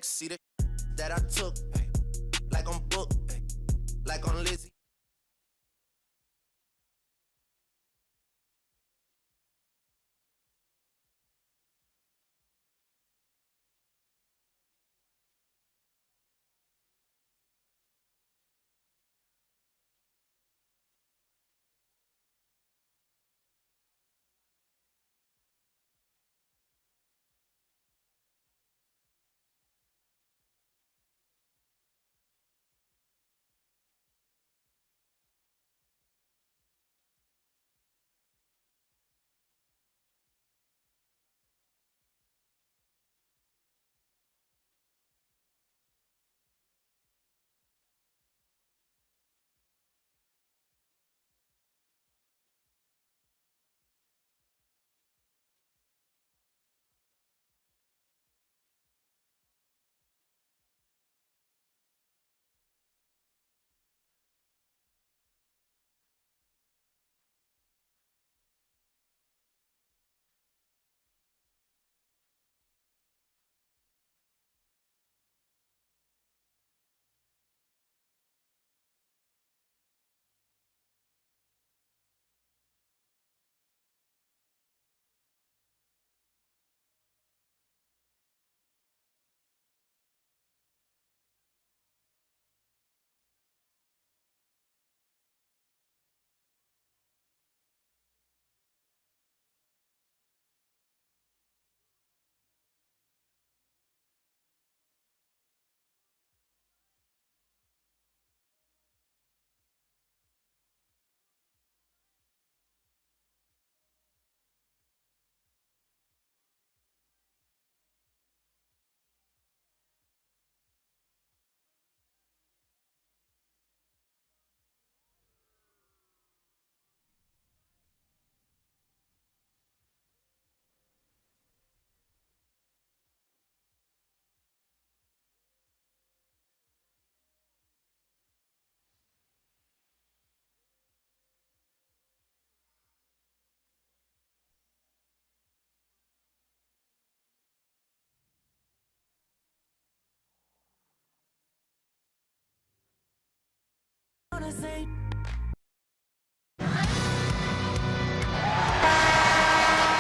See the that I took, like on book, like on Lizzie.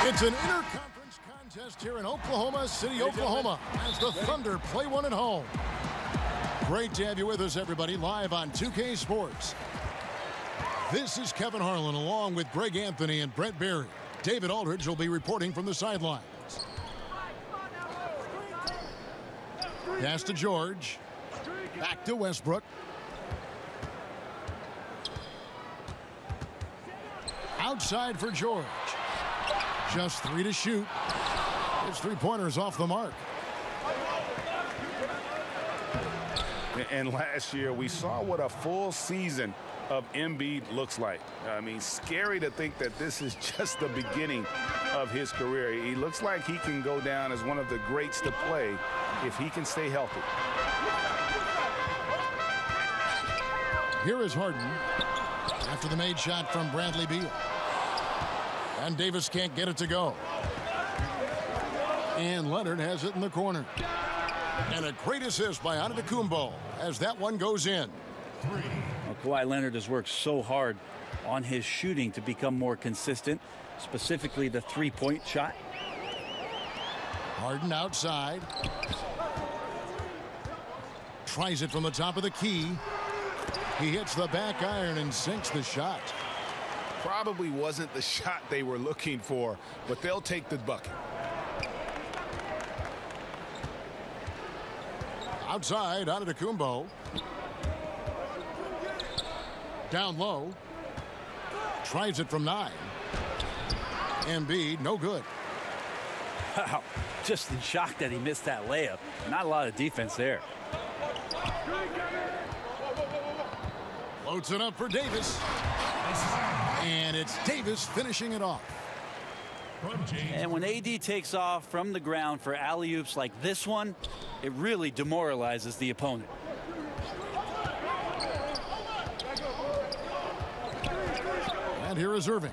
It's an interconference contest here in Oklahoma City, Oklahoma, as the Thunder play one at home. Great to have you with us, everybody, live on 2K Sports. This is Kevin Harlan along with Greg Anthony and Brett Berry. David Aldridge will be reporting from the sidelines. Pass to George. Back to Westbrook. Outside for George. Just 3 to shoot. His three-pointers off the mark. And last year, we saw what a full season of Embiid looks like. I mean, scary to think that this is just the beginning of his career. He looks like he can go down as one of the greats to play if he can stay healthy. Here is Harden after the made shot from Bradley Beal. And Davis can't get it to go. And Leonard has it in the corner. And a great assist by Antetokounmpo as that one goes in. Well, Kawhi Leonard has worked so hard on his shooting to become more consistent, specifically the three-point shot. Harden outside. Tries it from the top of the key. He hits the back iron and sinks the shot. Probably wasn't the shot they were looking for, but they'll take the bucket. Outside, Antetokounmpo. Down low. Tries it from 9. Embiid, no good. Wow, just in shock that he missed that layup. Not a lot of defense there. Floats it up for Davis. And it's Davis finishing it off. And when AD takes off from the ground for alley-oops like this one, it really demoralizes the opponent. And here is Irving.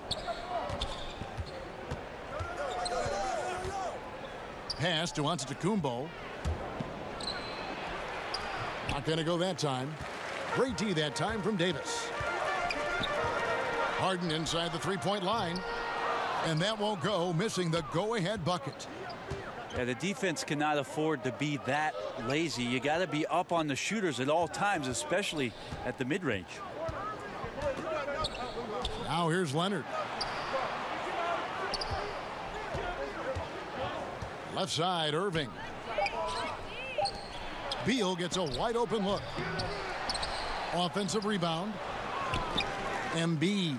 Pass to Antetokounmpo. Not going to go that time. Great D that time from Davis. Harden inside the three-point line. And that won't go, missing the go-ahead bucket. Yeah, the defense cannot afford to be that lazy. You got to be up on the shooters at all times, especially at the mid-range. Now here's Leonard. Left side, Irving. Beal gets a wide open look. Offensive rebound. Embiid.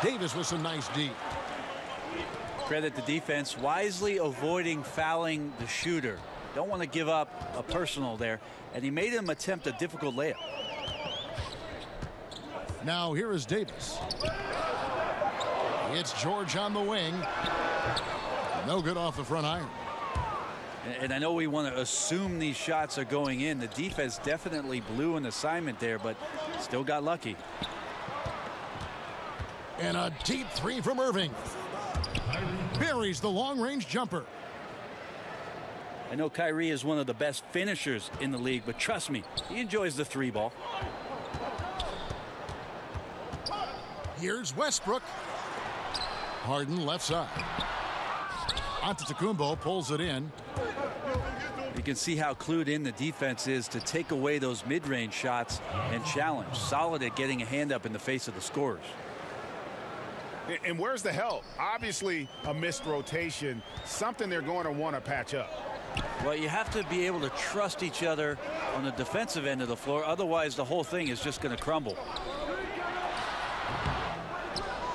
Davis with some nice D. Credit the defense, wisely avoiding fouling the shooter. Don't want to give up a personal there. And he made him attempt a difficult layup. Now here is Davis. It's George on the wing. No good off the front iron. And I know we want to assume these shots are going in. The defense definitely blew an assignment there, but still got lucky. And a deep three from Irving. Buries the long-range jumper. I know Kyrie is one of the best finishers in the league, but trust me, he enjoys the three ball. Here's Westbrook. Harden left side. Antetokounmpo pulls it in. You can see how clued in the defense is to take away those mid-range shots and challenge. Solid at getting a hand up in the face of the scorers. And where's the help? Obviously a missed rotation, something they're going to want to patch up. Well, you have to be able to trust each other on the defensive end of the floor. Otherwise, the whole thing is just going to crumble.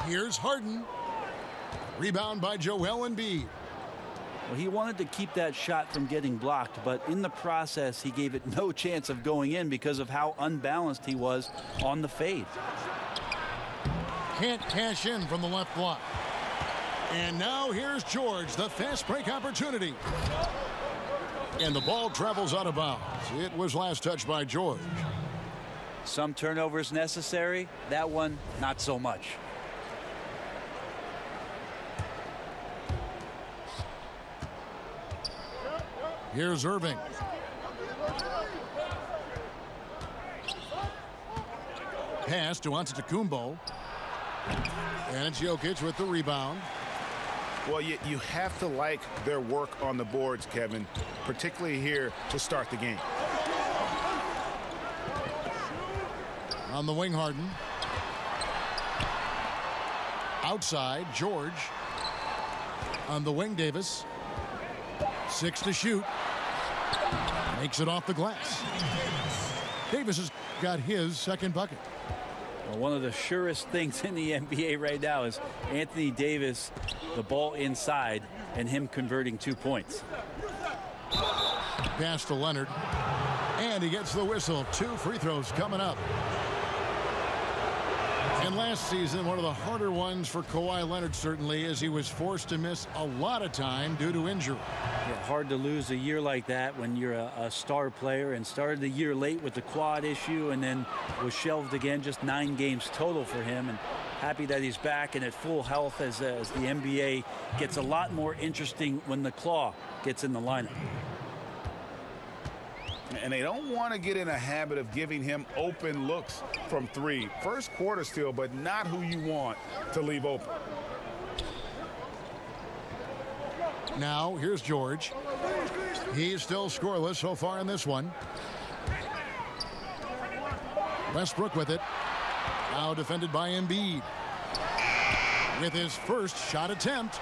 Here's Harden. Rebound by Joel Embiid. Well, he wanted to keep that shot from getting blocked, but in the process, he gave it no chance of going in because of how unbalanced he was on the fade. Can't cash in from the left block. And now here's George, the fast break opportunity. And the ball travels out of bounds. It was last touched by George. Some turnovers necessary. That one, not so much. Here's Irving. Pass to Antetokounmpo. And it's Jokic with the rebound. Well, you have to like their work on the boards, Kevin, particularly here to start the game. On the wing, Harden. Outside, George. On the wing, Davis. 6 to shoot. Makes it off the glass. Davis has got his second bucket. Well, one of the surest things in the NBA right now is Anthony Davis, the ball inside, and him converting 2 points. Pass to Leonard. And he gets the whistle. 2 free throws coming up. And last season, one of the harder ones for Kawhi Leonard, certainly, as he was forced to miss a lot of time due to injury. Yeah, hard to lose a year like that when you're a star player, and started the year late with the quad issue and then was shelved again. Just 9 games total for him, and happy that he's back and at full health as the NBA gets a lot more interesting when the claw gets in the lineup. And they don't want to get in a habit of giving him open looks from 3. First quarter still, but not who you want to leave open. Now, here's George. He's still scoreless so far in this one. Westbrook with it. Now defended by Embiid. With his first shot attempt.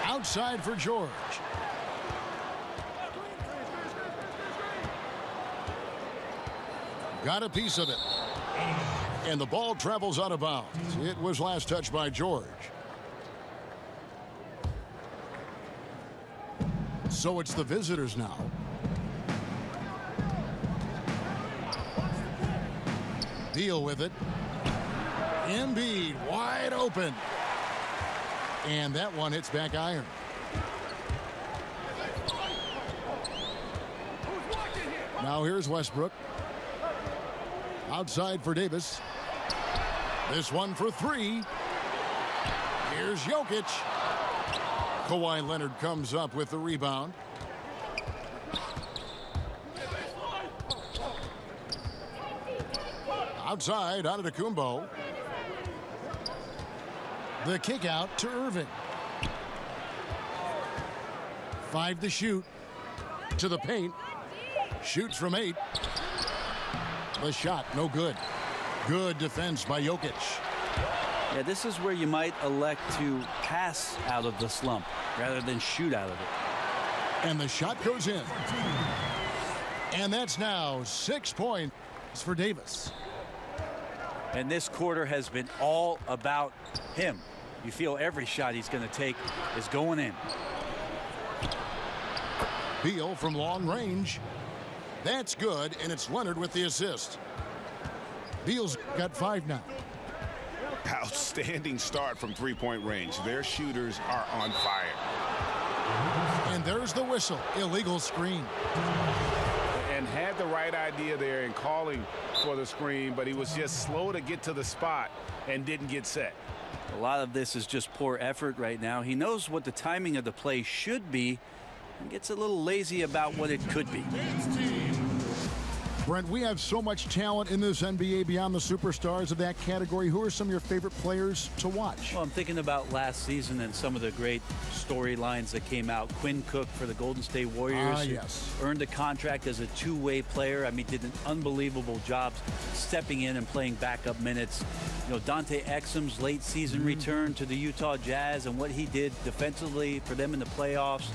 Outside for George. Got a piece of it. And the ball travels out of bounds. It was last touched by George. So it's the visitors now. Beal with it. Embiid wide open. And that one hits back iron. Now here's Westbrook. Outside for Davis. This one for 3. Here's Jokic. Kawhi Leonard comes up with the rebound. Outside, Antetokounmpo. The kick out to Irving. 5 to shoot. To the paint. Shoots from 8. The shot, no good. Good defense by Jokic. Yeah, this is where you might elect to pass out of the slump rather than shoot out of it. And the shot goes in. And that's now 6 points for Davis. And this quarter has been all about him. You feel every shot he's going to take is going in. Beal from long range. That's good, and it's Leonard with the assist. Beal's got 5 now. Outstanding start from three-point range. Their shooters are on fire. And there's the whistle. Illegal screen. And had the right idea there in calling for the screen, but he was just slow to get to the spot and didn't get set. A lot of this is just poor effort right now. He knows what the timing of the play should be and gets a little lazy about what it could be. Brent, we have so much talent in this NBA beyond the superstars of that category. Who are some of your favorite players to watch? Well, I'm thinking about last season and some of the great storylines that came out. Quinn Cook for the Golden State Warriors. Yes. Earned a contract as a two-way player. I mean, did an unbelievable job stepping in and playing backup minutes. You know, Dante Exum's late season return to the Utah Jazz and what he did defensively for them in the playoffs.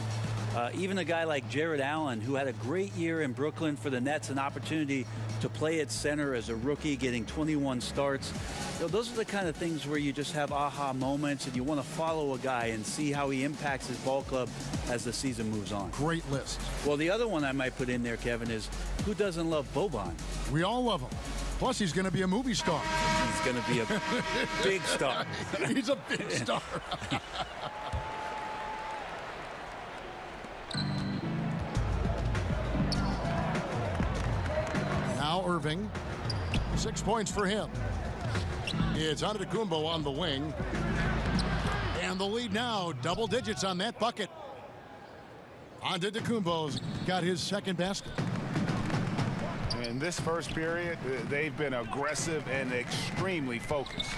Even a guy like Jared Allen, who had a great year in Brooklyn for the Nets, an opportunity to play at center as a rookie, getting 21 starts. You know, those are the kind of things where you just have aha moments and you want to follow a guy and see how he impacts his ball club as the season moves on. Great list. Well, the other one I might put in there, Kevin, is who doesn't love Boban? We all love him. Plus, he's going to be a movie star. He's going to be a big star. He's a big star. Now Irving. 6 points for him. It's Antetokounmpo on the wing. And the lead now, double digits on that bucket. Antetokounmpo's got his second basket. In this first period, they've been aggressive and extremely focused.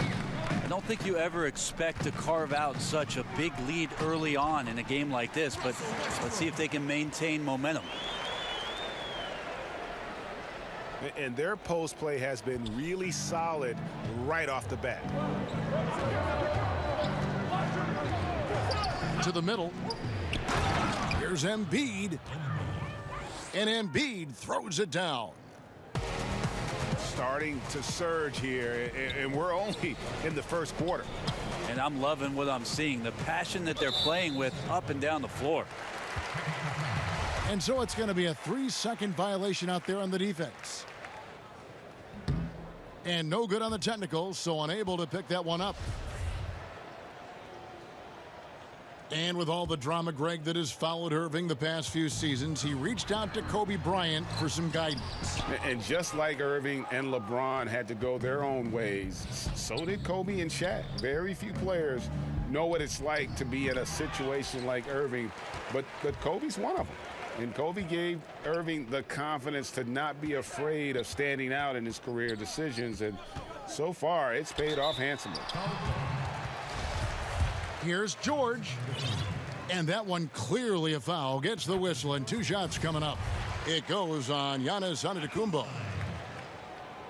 I don't think you ever expect to carve out such a big lead early on in a game like this, but let's see if they can maintain momentum. And their post play has been really solid right off the bat. To the middle. Here's Embiid. And Embiid throws it down. Starting to surge here, and we're only in the first quarter. And I'm loving what I'm seeing, the passion that they're playing with up and down the floor. And so it's going to be a 3-second violation out there on the defense. And no good on the technicals, so unable to pick that one up. And with all the drama, Greg, that has followed Irving the past few seasons, he reached out to Kobe Bryant for some guidance. And just like Irving and LeBron had to go their own ways, so did Kobe and Shaq. Very few players know what it's like to be in a situation like Irving, but Kobe's one of them. And Kobe gave Irving the confidence to not be afraid of standing out in his career decisions, and so far it's paid off handsomely. Here's George. And that one clearly a foul. Gets the whistle, and 2 shots coming up. It goes on Giannis Antetokounmpo.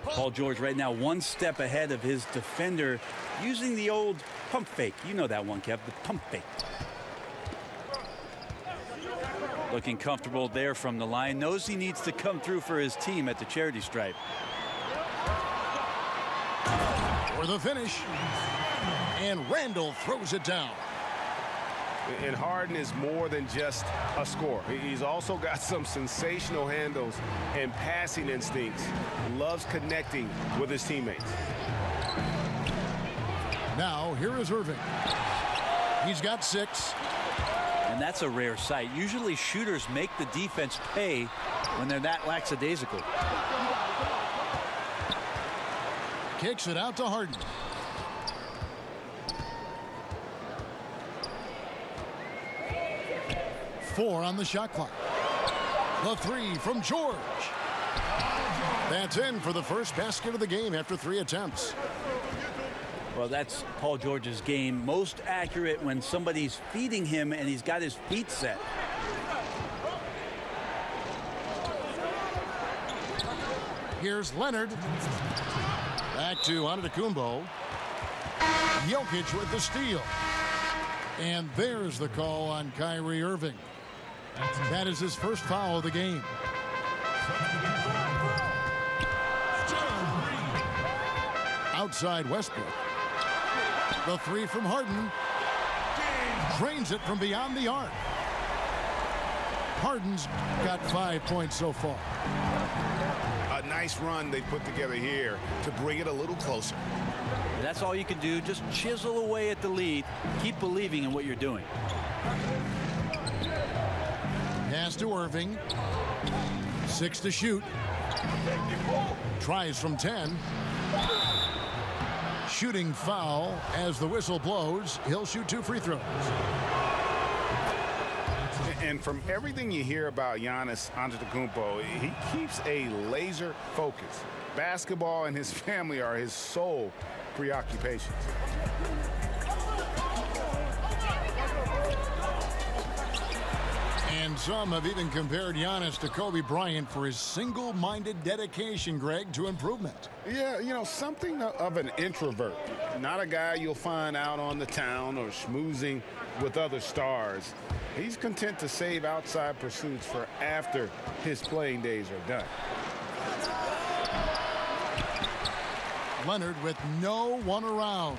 Paul George right now 1 step ahead of his defender using the old pump fake. You know that one, Kev, the pump fake. Looking comfortable there from the line. Knows he needs to come through for his team at the charity stripe. For the finish. And Randall throws it down. And Harden is more than just a scorer. He's also got some sensational handles and passing instincts. Loves connecting with his teammates. Now, here is Irving. He's got 6. And that's a rare sight. Usually shooters make the defense pay when they're that lackadaisical. Kicks it out to Harden. Four on the shot clock. The 3 from George. That's in for the first basket of the game after 3 attempts. Well, that's Paul George's game. Most accurate when somebody's feeding him and he's got his feet set. Here's Leonard. Back to Antetokounmpo. Jokic with the steal. And there's the call on Kyrie Irving. That is his first foul of the game. Outside Westbrook. The 3 from Harden. Drains it from beyond the arc. Harden's got 5 points so far. A nice run they put together here to bring it a little closer. That's all you can do. Just chisel away at the lead. Keep believing in what you're doing. Pass to Irving. 6 to shoot. Tries from 10. Shooting foul as the whistle blows. He'll shoot 2 free throws. And from everything you hear about Giannis Antetokounmpo, he keeps a laser focus. Basketball and his family are his sole preoccupations. And some have even compared Giannis to Kobe Bryant for his single-minded dedication, Greg, to improvement. Yeah, you know, something of an introvert. Not a guy you'll find out on the town or schmoozing with other stars. He's content to save outside pursuits for after his playing days are done. Leonard with no one around.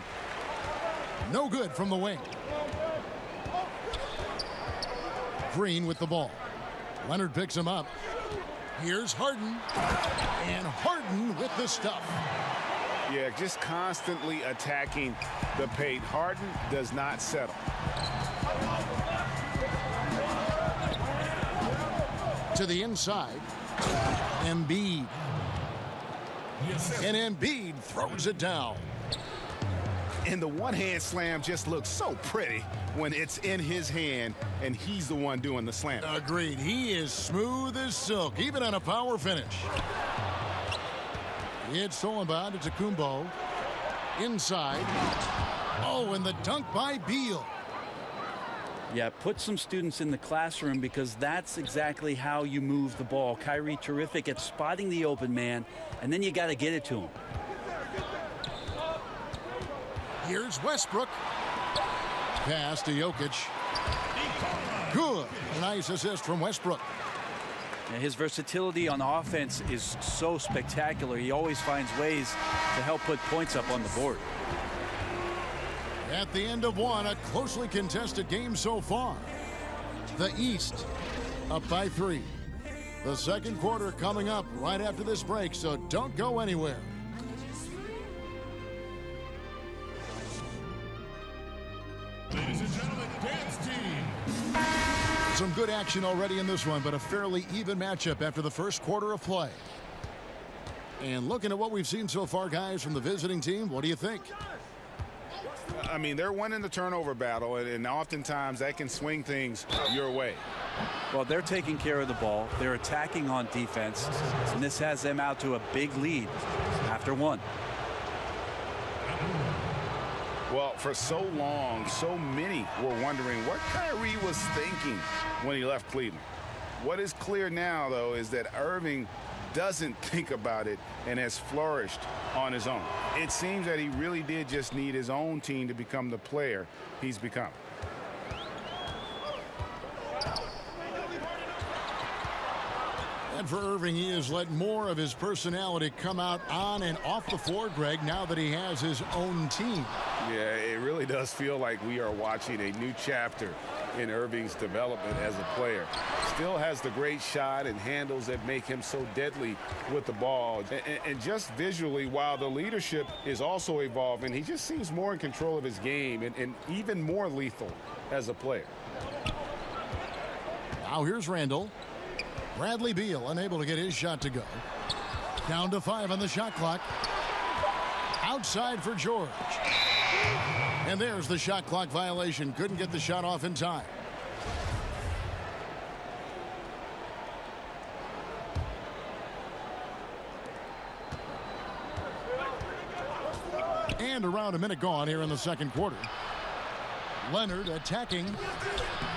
No good from the wing. Green with the ball. Leonard picks him up. Here's Harden. And Harden with the stuff. Yeah, just constantly attacking the paint. Harden does not settle. To the inside. Embiid. And Embiid throws it down. And the one-hand slam just looks so pretty when it's in his hand and he's the one doing the slam. Agreed. He is smooth as silk, even on a power finish. It's Anba to Kumbo. Inside. Oh, and the dunk by Beal. Yeah, put some students in the classroom because that's exactly how you move the ball. Kyrie terrific at spotting the open man, and then you got to get it to him. Here's Westbrook. Pass to Jokic. Good. Nice assist from Westbrook. Yeah, his versatility on offense is so spectacular. He always finds ways to help put points up on the board. At the end of one, a closely contested game so far. The East up by 3. The second quarter coming up right after this break, so don't go anywhere. Ladies and gentlemen, dance team. Some good action already in this one, but a fairly even matchup after the first quarter of play. And looking at what we've seen so far, guys, from the visiting team, what do you think? I mean, they're winning the turnover battle, and oftentimes that can swing things your way. Well, they're taking care of the ball. They're attacking on defense, and this has them out to a big lead after one. Well, for so long, so many were wondering what Kyrie was thinking when he left Cleveland. What is clear now, though, is that Irving doesn't think about it and has flourished on his own. It seems that he really did just need his own team to become the player he's become. And for Irving, he has let more of his personality come out on and off the floor, Greg, now that he has his own team. Yeah, it really does feel like we are watching a new chapter in Irving's development as a player. Still has the great shot and handles that make him so deadly with the ball. And just visually, while the leadership is also evolving, he just seems more in control of his game and even more lethal as a player. Now here's Randall. Bradley Beal unable to get his shot to go. Down to 5 on the shot clock. Outside for George. And there's the shot clock violation. Couldn't get the shot off in time. And around a minute gone here in the second quarter. Leonard attacking.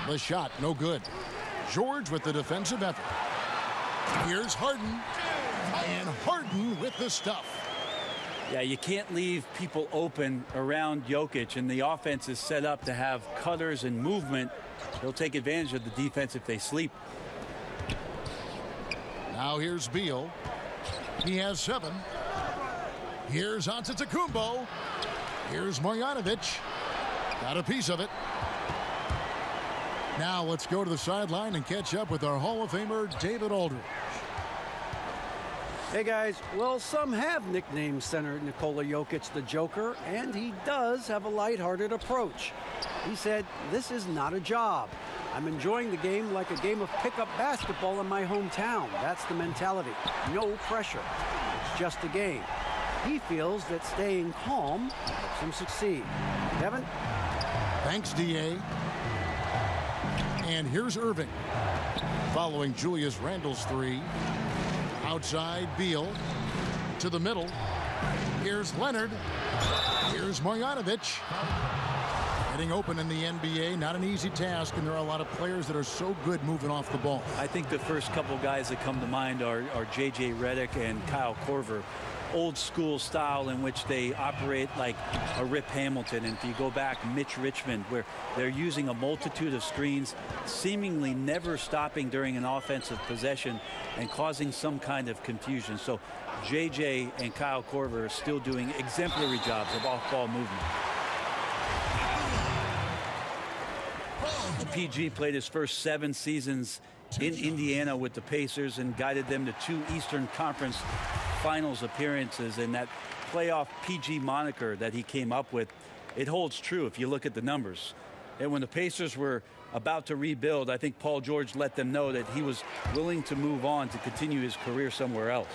The shot, no good. George with the defensive effort. Here's Harden. And Harden with the stuff. Yeah, you can't leave people open around Jokic, and the offense is set up to have cutters and movement. They'll take advantage of the defense if they sleep. Now here's Beal. He has 7. Here's Antetokounmpo. Here's Marjanovic. Got a piece of it. Now let's go to the sideline and catch up with our Hall of Famer, David Aldridge. Hey guys, well, some have nicknamed center Nikola Jokic the Joker, and he does have a lighthearted approach. He said, "This is not a job. I'm enjoying the game like a game of pickup basketball in my hometown. That's the mentality. No pressure. It's just a game." He feels that staying calm helps him succeed. Kevin? Thanks, D.A. And here's Irving. Following Julius Randle's 3. Outside, Beal. To the middle. Here's Leonard. Here's Marjanovic. Getting open in the NBA, not an easy task, and there are a lot of players that are so good moving off the ball. I think the first couple guys that come to mind are J.J. Redick and Kyle Korver. Old school style in which they operate like a Rip Hamilton. And if you go back, Mitch Richmond, where they're using a multitude of screens, seemingly never stopping during an offensive possession and causing some kind of confusion. So J.J. and Kyle Korver are still doing exemplary jobs of off-ball movement. PG played his first 7 seasons in Indiana with the Pacers and guided them to 2 Eastern Conference Finals appearances, and that playoff PG moniker that he came up with, it holds true if you look at the numbers. And when the Pacers were about to rebuild, I think Paul George let them know that he was willing to move on to continue his career somewhere else.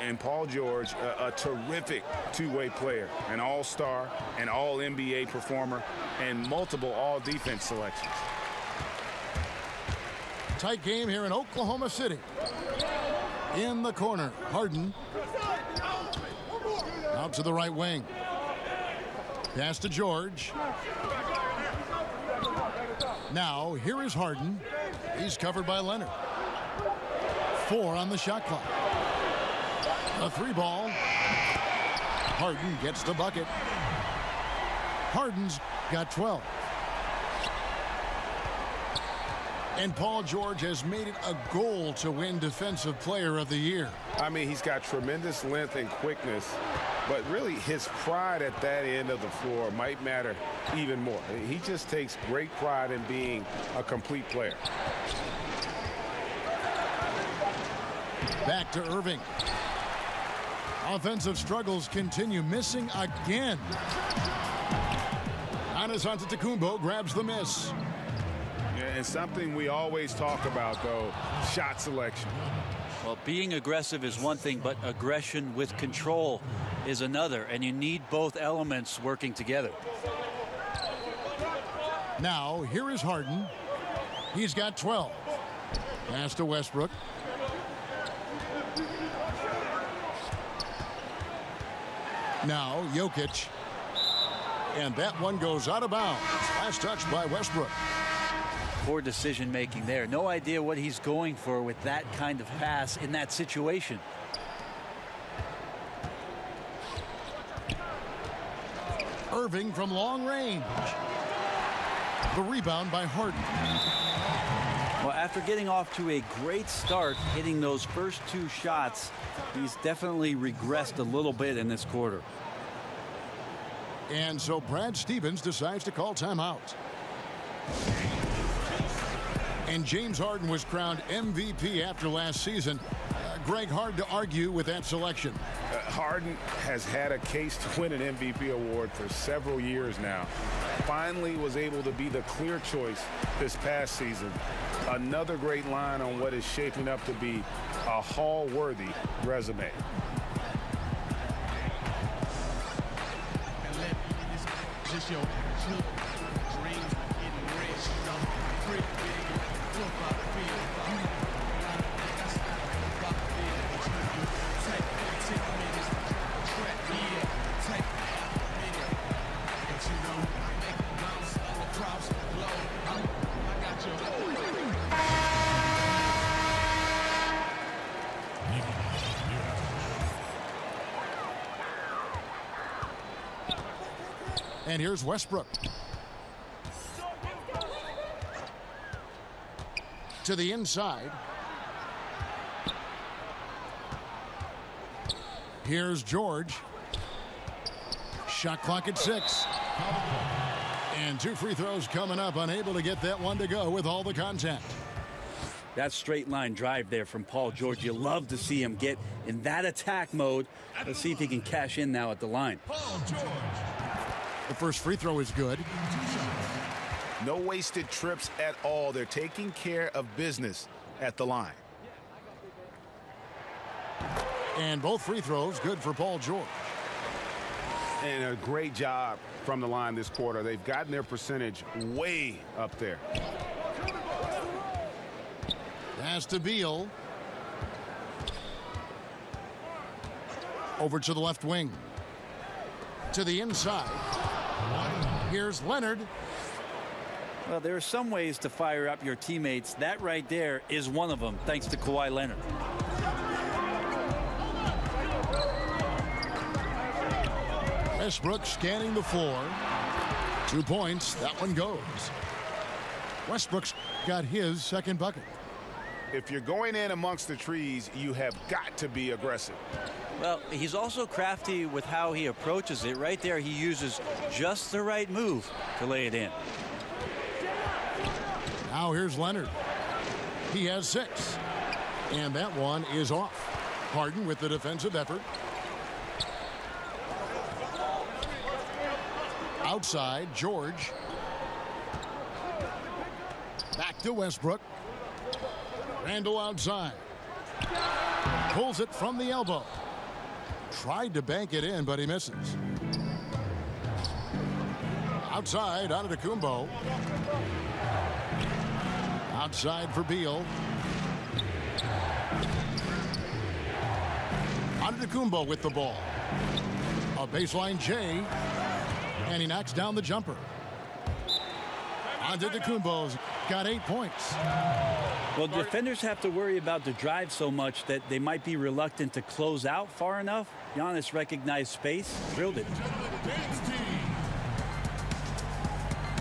And Paul George, a terrific two-way player, an all-star, an all-NBA performer, and multiple all-defense selections. Tight game here in Oklahoma City. In the corner, Harden. Out to the right wing. Pass to George. Now, here is Harden. He's covered by Leonard. 4 on the shot clock. A 3 ball. Harden gets the bucket. Harden's got 12. And Paul George has made it a goal to win Defensive Player of the Year. I mean, he's got tremendous length and quickness, but really his pride at that end of the floor might matter even more. He just takes great pride in being a complete player. Back to Irving. Offensive struggles continue, missing again. Giannis Antetokounmpo grabs the miss. And something we always talk about, though, shot selection. Well, being aggressive is one thing, but aggression with control is another, and you need both elements working together. Now, here is Harden. He's got 12. Pass to Westbrook. Now, Jokic. And that one goes out of bounds. Last touch by Westbrook. Poor decision making there. No idea what he's going for with that kind of pass in that situation. Irving from long range. The rebound by Harden. Well, after getting off to a great start, hitting those first 2 shots, he's definitely regressed a little bit in this quarter. And so Brad Stevens decides to call timeout. And James Harden was crowned MVP after last season. Greg, hard to argue with that selection. Harden has had a case to win an MVP award for several years now. Finally was able to be the clear choice this past season. Another great line on what is shaping up to be a Hall-worthy resume. And here's Westbrook. To the inside. Here's George. Shot clock at 6. And 2 free throws coming up. Unable to get that one to go with all the contact. That straight line drive there from Paul George. You love to see him get in that attack mode. Let's see if he can cash in now at the line. Paul George. The first free throw is good. No wasted trips at all. They're taking care of business at the line. And both free throws good for Paul George. And a great job from the line this quarter. They've gotten their percentage way up there. Pass to Beal. Over to the left wing. To the inside. Here's Leonard. Well, there are some ways to fire up your teammates. That right there is one of them, thanks to Kawhi Leonard. Westbrook scanning the floor. 2 points. That one goes. Westbrook's got his second bucket. If you're going in amongst the trees, you have got to be aggressive. Well, he's also crafty with how he approaches it. Right there, he uses just the right move to lay it in. Now here's Leonard. He has 6. And that one is off. Harden with the defensive effort. Outside, George. Back to Westbrook. Randall outside. Pulls it from the elbow. Tried to bank it in, but he misses. Outside, Antetokounmpo. Outside for Beal. Antetokounmpo with the ball. A baseline J. And he knocks down the jumper. Antetokounmpo's got 8 points. Well, defenders have to worry about the drive so much that they might be reluctant to close out far enough. Giannis recognized space, drilled it.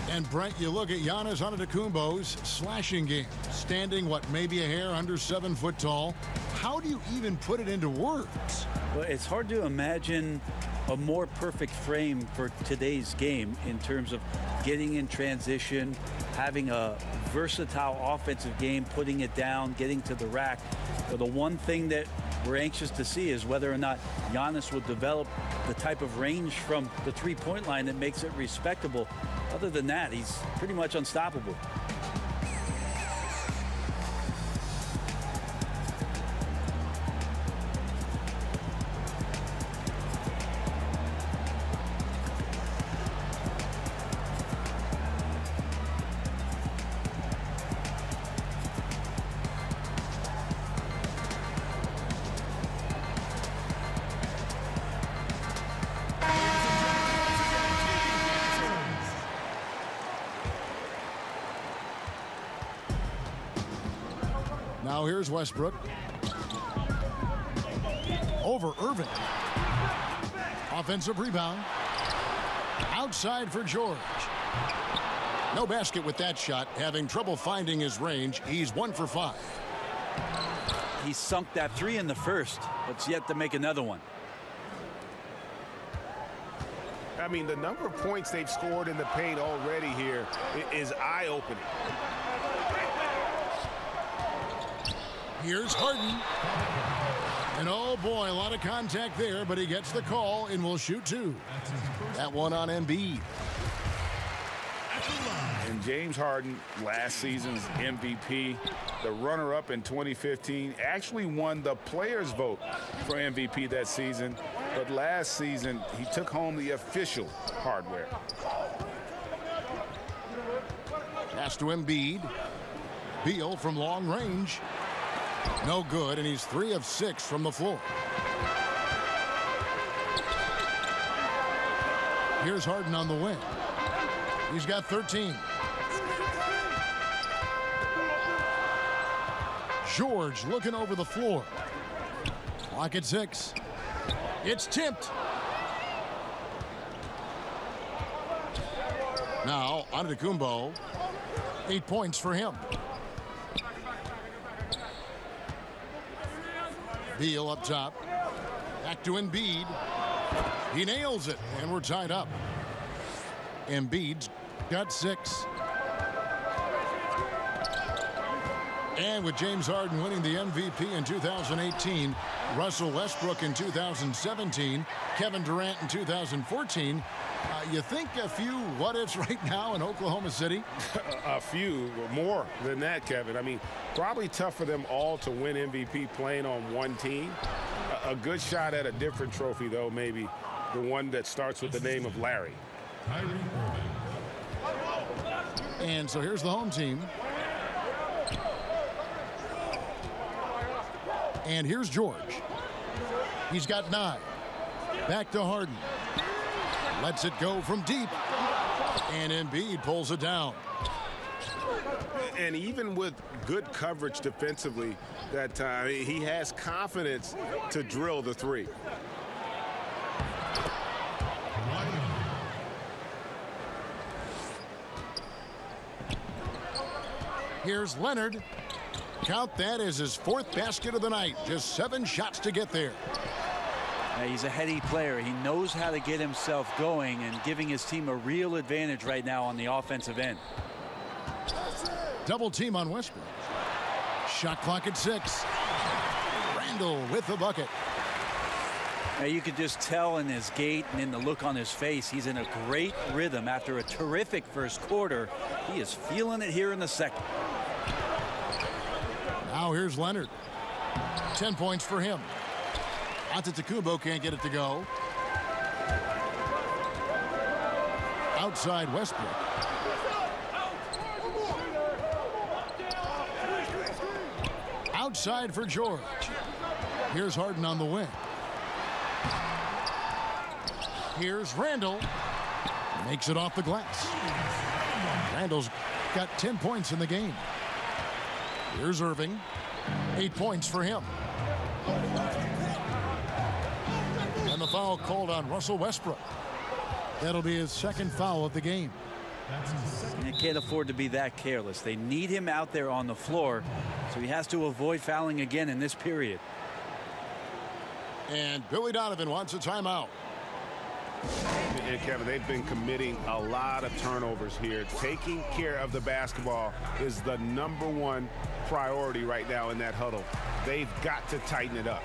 And Brent, you look at Giannis Antetokounmpo's slashing game. Standing, maybe a hair under 7 foot tall. How do you even put it into words? Well, it's hard to imagine a more perfect frame for today's game in terms of getting in transition, having a versatile offensive game, putting it down, getting to the rack. But the one thing that we're anxious to see is whether or not Giannis will develop the type of range from the three-point line that makes it respectable. Other than that, he's pretty much unstoppable. Now here's Westbrook. Over Irving. Offensive rebound. Outside for George. No basket with that shot. Having trouble finding his range. He's 1 for 5. He sunk that 3 in the first, but's yet to make another one. I mean, the number of points they've scored in the paint already here is eye-opening. Here's Harden. And oh boy, a lot of contact there, but he gets the call and will shoot 2. That one on Embiid. And James Harden, last season's MVP, the runner-up in 2015, actually won the players' vote for MVP that season. But last season, he took home the official hardware. Pass to Embiid. Beal from long range. No good, and he's 3 of 6 from the floor. Here's Harden on the wing. He's got 13. George looking over the floor. Clock at 6. It's tipped. Now, Antetokounmpo. 8 points for him. Beal up top. Back to Embiid. He nails it, and we're tied up. Embiid's got 6. And with James Harden winning the MVP in 2018, Russell Westbrook in 2017, Kevin Durant in 2014, you think a few what-ifs right now in Oklahoma City? A few, more than that, Kevin. I mean, probably tough for them all to win MVP playing on one team. A good shot at a different trophy, though, maybe the one that starts with the name of Larry. And so here's the home team. And here's George. He's got 9. Back to Harden. Lets it go from deep. And Embiid pulls it down. And even with good coverage defensively that time, he has confidence to drill the 3. Here's Leonard. Count that as his 4th basket of the night. Just 7 shots to get there. He's a heady player. He knows how to get himself going and giving his team a real advantage right now on the offensive end. Double team on Westbrook. Shot clock at 6. Randall with the bucket. Now you could just tell in his gait and in the look on his face, he's in a great rhythm after a terrific first quarter. He is feeling it here in the second. Now here's Leonard. 10 points for him. Antetokounmpo can't get it to go. Outside Westbrook. Outside for George. Here's Harden on the wing. Here's Randall. Makes it off the glass. Randall's got 10 points in the game. Here's Irving. 8 points for him. And the foul called on Russell Westbrook. That'll be his 2nd foul of the game. They can't afford to be that careless. They need him out there on the floor, so he has to avoid fouling again in this period. And Billy Donovan wants a timeout. And Kevin, they've been committing a lot of turnovers here. Taking care of the basketball is the #1 priority right now in that huddle. They've got to tighten it up.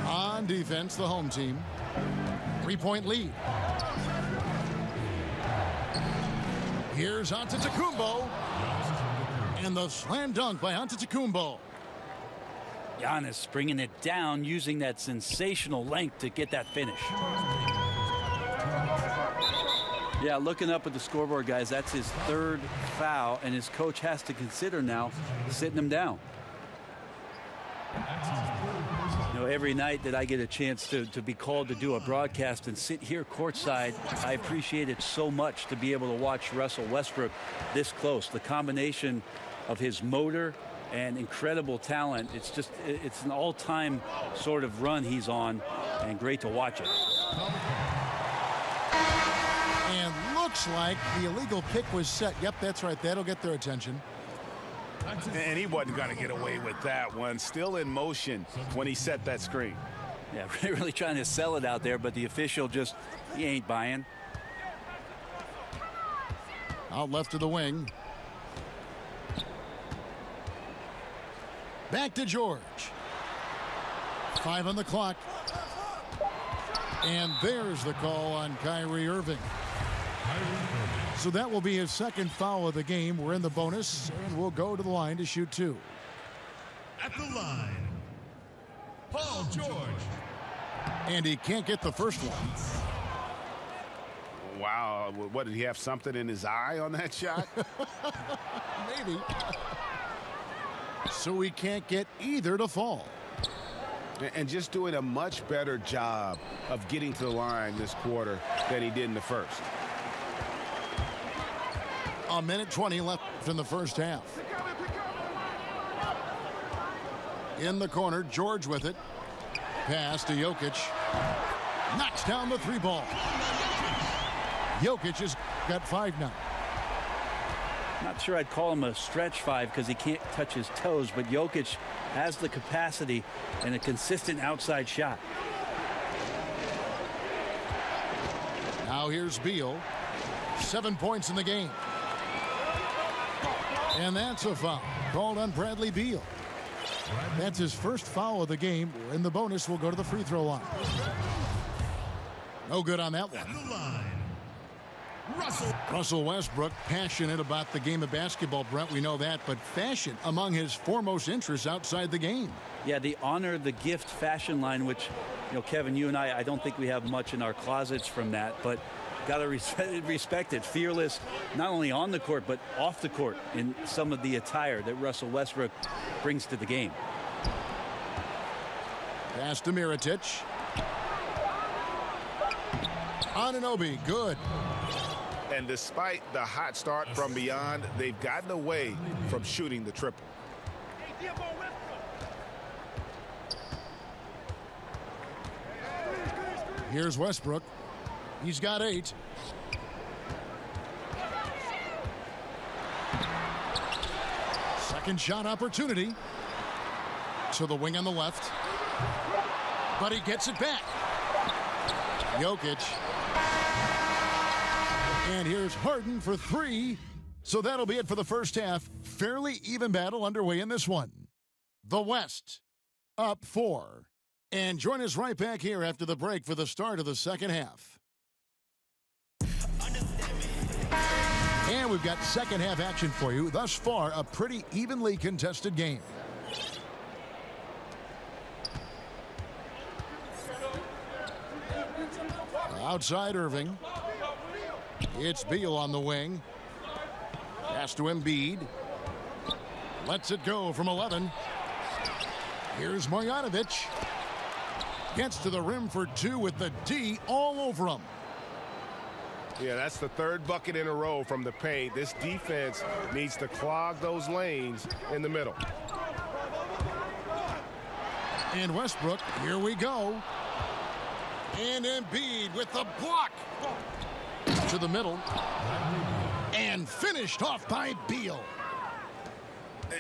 On defense, the home team. 3-point lead. Here's Antetokounmpo. And the slam dunk by Antetokounmpo. Giannis bringing it down, using that sensational length to get that finish. Yeah, looking up at the scoreboard, guys, that's his 3rd foul, and his coach has to consider now sitting him down. You know, every night that I get a chance to be called to do a broadcast and sit here courtside, I appreciate it so much to be able to watch Russell Westbrook this close. The combination of his motor and incredible talent, it's an all-time sort of run he's on, and great to watch it. And looks like the illegal pick was set. Yep, that's right. That'll get their attention. And he wasn't going to get away with that one. Still in motion when he set that screen. Yeah, really trying to sell it out there, but the official he ain't buying. Out left of the wing. Back to George. 5 on the clock. And there's the call on Kyrie Irving. So that will be his second foul of the game. We're in the bonus, and we'll go to the line to shoot 2. At the line, Paul George. And he can't get the first one. Wow, what, did he have something in his eye on that shot? Maybe. So he can't get either to fall. And just doing a much better job of getting to the line this quarter than he did in the first. A minute 20 left in the first half. In the corner, George with it. Pass to Jokic. Knocks down the 3 ball. Jokic has got 5 now. Not sure I'd call him a stretch 5 because he can't touch his toes, but Jokic has the capacity and a consistent outside shot. Now here's Beal. 7 points in the game. And that's a foul called on Bradley Beal. That's his first foul of the game. In the bonus, we'll go to the free throw line. No good on that one. At the line, Russell Westbrook, passionate about the game of basketball, Brent, we know that, but fashion among his foremost interests outside the game. Yeah, the honor the gift fashion line, which, Kevin, you and I don't think we have much in our closets from that, but got to respect it. Fearless, not only on the court, but off the court in some of the attire that Russell Westbrook brings to the game. Pass to Mirotic. Anunoby, good. And despite the hot start from beyond, they've gotten away from shooting the triple. Here's Westbrook. He's got 8. Second shot opportunity. To the wing on the left. But he gets it back. Jokic. And here's Harden for 3. So that'll be it for the first half. Fairly even battle underway in this one. The West up 4. And join us right back here after the break for the start of the second half. And we've got second half action for you. Thus far, a pretty evenly contested game. Outside Irving. It's Beal on the wing. Pass to Embiid. Lets it go from 11. Here's Marjanovic. Gets to the rim for 2 with the D all over him. Yeah, that's the 3rd bucket in a row from the paint. This defense needs to clog those lanes in the middle. And Westbrook, here we go. And Embiid with the block. To the middle. And finished off by Beal.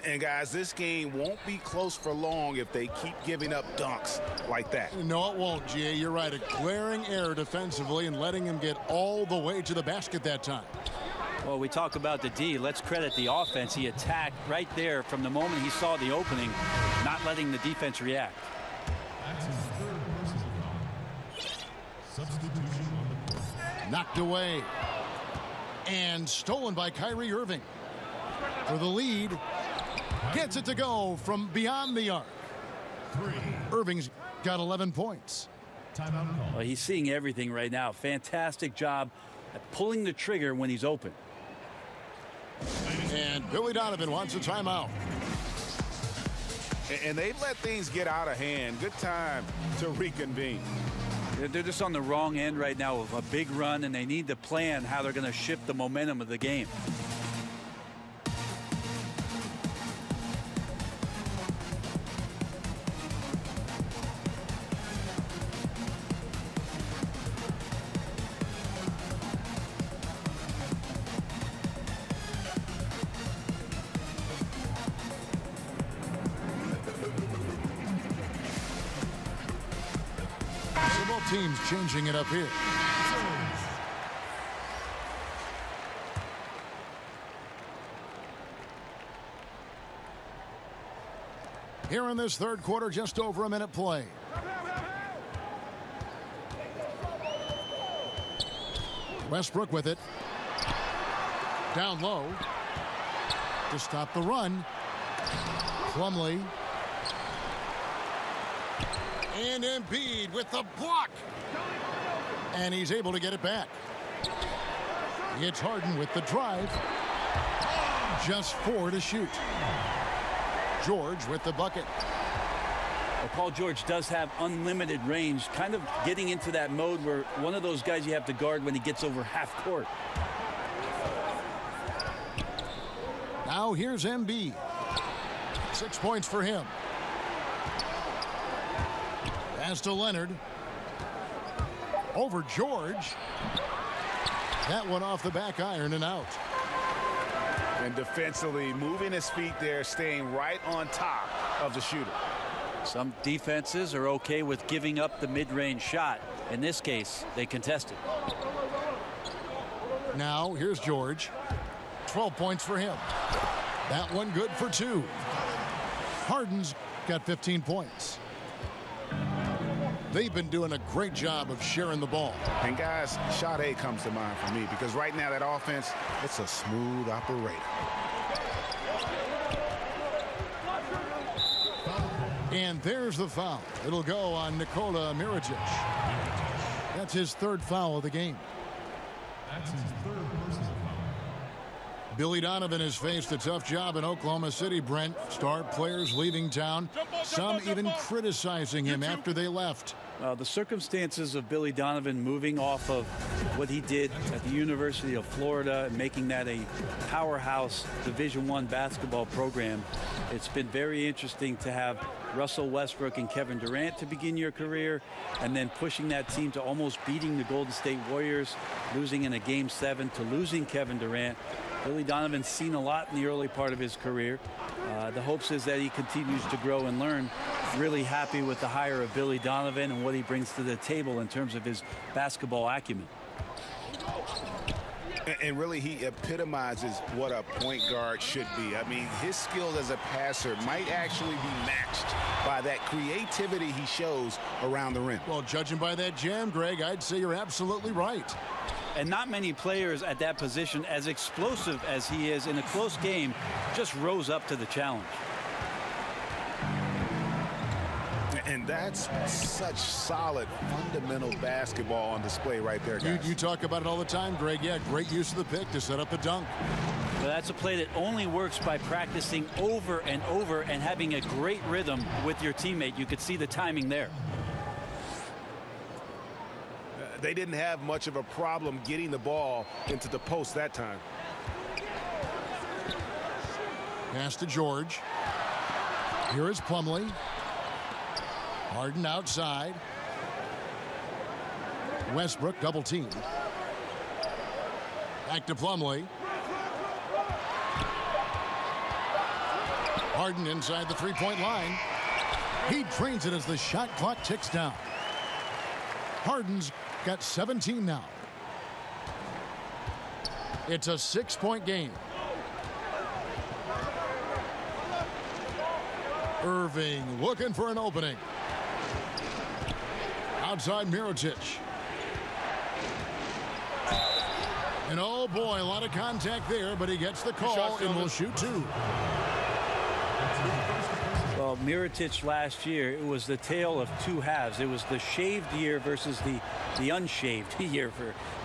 And guys, this game won't be close for long if they keep giving up dunks like that. No, it won't, G.A. You're right. A glaring error defensively and letting him get all the way to the basket that time. Well, we talk about the D. Let's credit the offense. He attacked right there from the moment he saw the opening, not letting the defense react. Knocked away. And stolen by Kyrie Irving. For the lead. Gets it to go from beyond the arc. Irving's got 11 points. Well, he's seeing everything right now. Fantastic job at pulling the trigger when he's open. And Billy Donovan wants a timeout. And they've let things get out of hand. Good time to reconvene. They're just on the wrong end right now of a big run, and they need to plan how they're going to shift the momentum of the game. Teams changing it up here. Here in this third quarter, just over a minute play. Westbrook with it. Down low. To stop the run. Plumlee. And Embiid with the block. And he's able to get it back. It's Harden with the drive. Just 4 to shoot. George with the bucket. Well, Paul George does have unlimited range, kind of getting into that mode where one of those guys you have to guard when he gets over half court. Now here's Embiid. 6 points for him. Pass to Leonard. Over George. That one off the back iron and out. And defensively, moving his feet there, staying right on top of the shooter. Some defenses are okay with giving up the mid-range shot. In this case, they contested. Now here's George. 12 points for him. That one good for 2. Harden's got 15 points. They've been doing a great job of sharing the ball. And guys, shot A comes to mind for me because right now that offense, it's a smooth operator. And there's the foul. It'll go on Nikola Mirotic. That's his 3rd foul of the game. That's his 3rd personal foul. Billy Donovan has faced a tough job in Oklahoma City, Brent. Star players leaving town, some even criticizing him after they left. The circumstances of Billy Donovan moving off of what he did at the University of Florida and making that a powerhouse Division I basketball program, it's been very interesting to have Russell Westbrook and Kevin Durant to begin your career, and then pushing that team to almost beating the Golden State Warriors, losing in a Game 7 to losing Kevin Durant. Billy Donovan's seen a lot in the early part of his career. The hopes is that he continues to grow and learn. Really happy with the hire of Billy Donovan and what he brings to the table in terms of his basketball acumen. And really, he epitomizes what a point guard should be. I mean, his skills as a passer might actually be matched by that creativity he shows around the rim. Well, judging by that jam, Greg, I'd say you're absolutely right. And not many players at that position, as explosive as he is in a close game, just rose up to the challenge. And that's such solid, fundamental basketball on display right there, guys. You talk about it all the time, Greg. Yeah, great use of the pick to set up the dunk. Well, that's a play that only works by practicing over and over and having a great rhythm with your teammate. You could see the timing there. They didn't have much of a problem getting the ball into the post that time. Pass to George. Here is Plumlee. Harden outside. Westbrook double teamed. Back to Plumlee. Harden inside the three-point line. He drains it as the shot clock ticks down. Harden's got 17 now. It's a 6-point game. Irving looking for an opening. Outside Mirotic. And oh boy, a lot of contact there, but he gets the call and will shoot 2. Well, Mirotic last year, it was the tale of 2 halves. It was the shaved year versus the unshaved year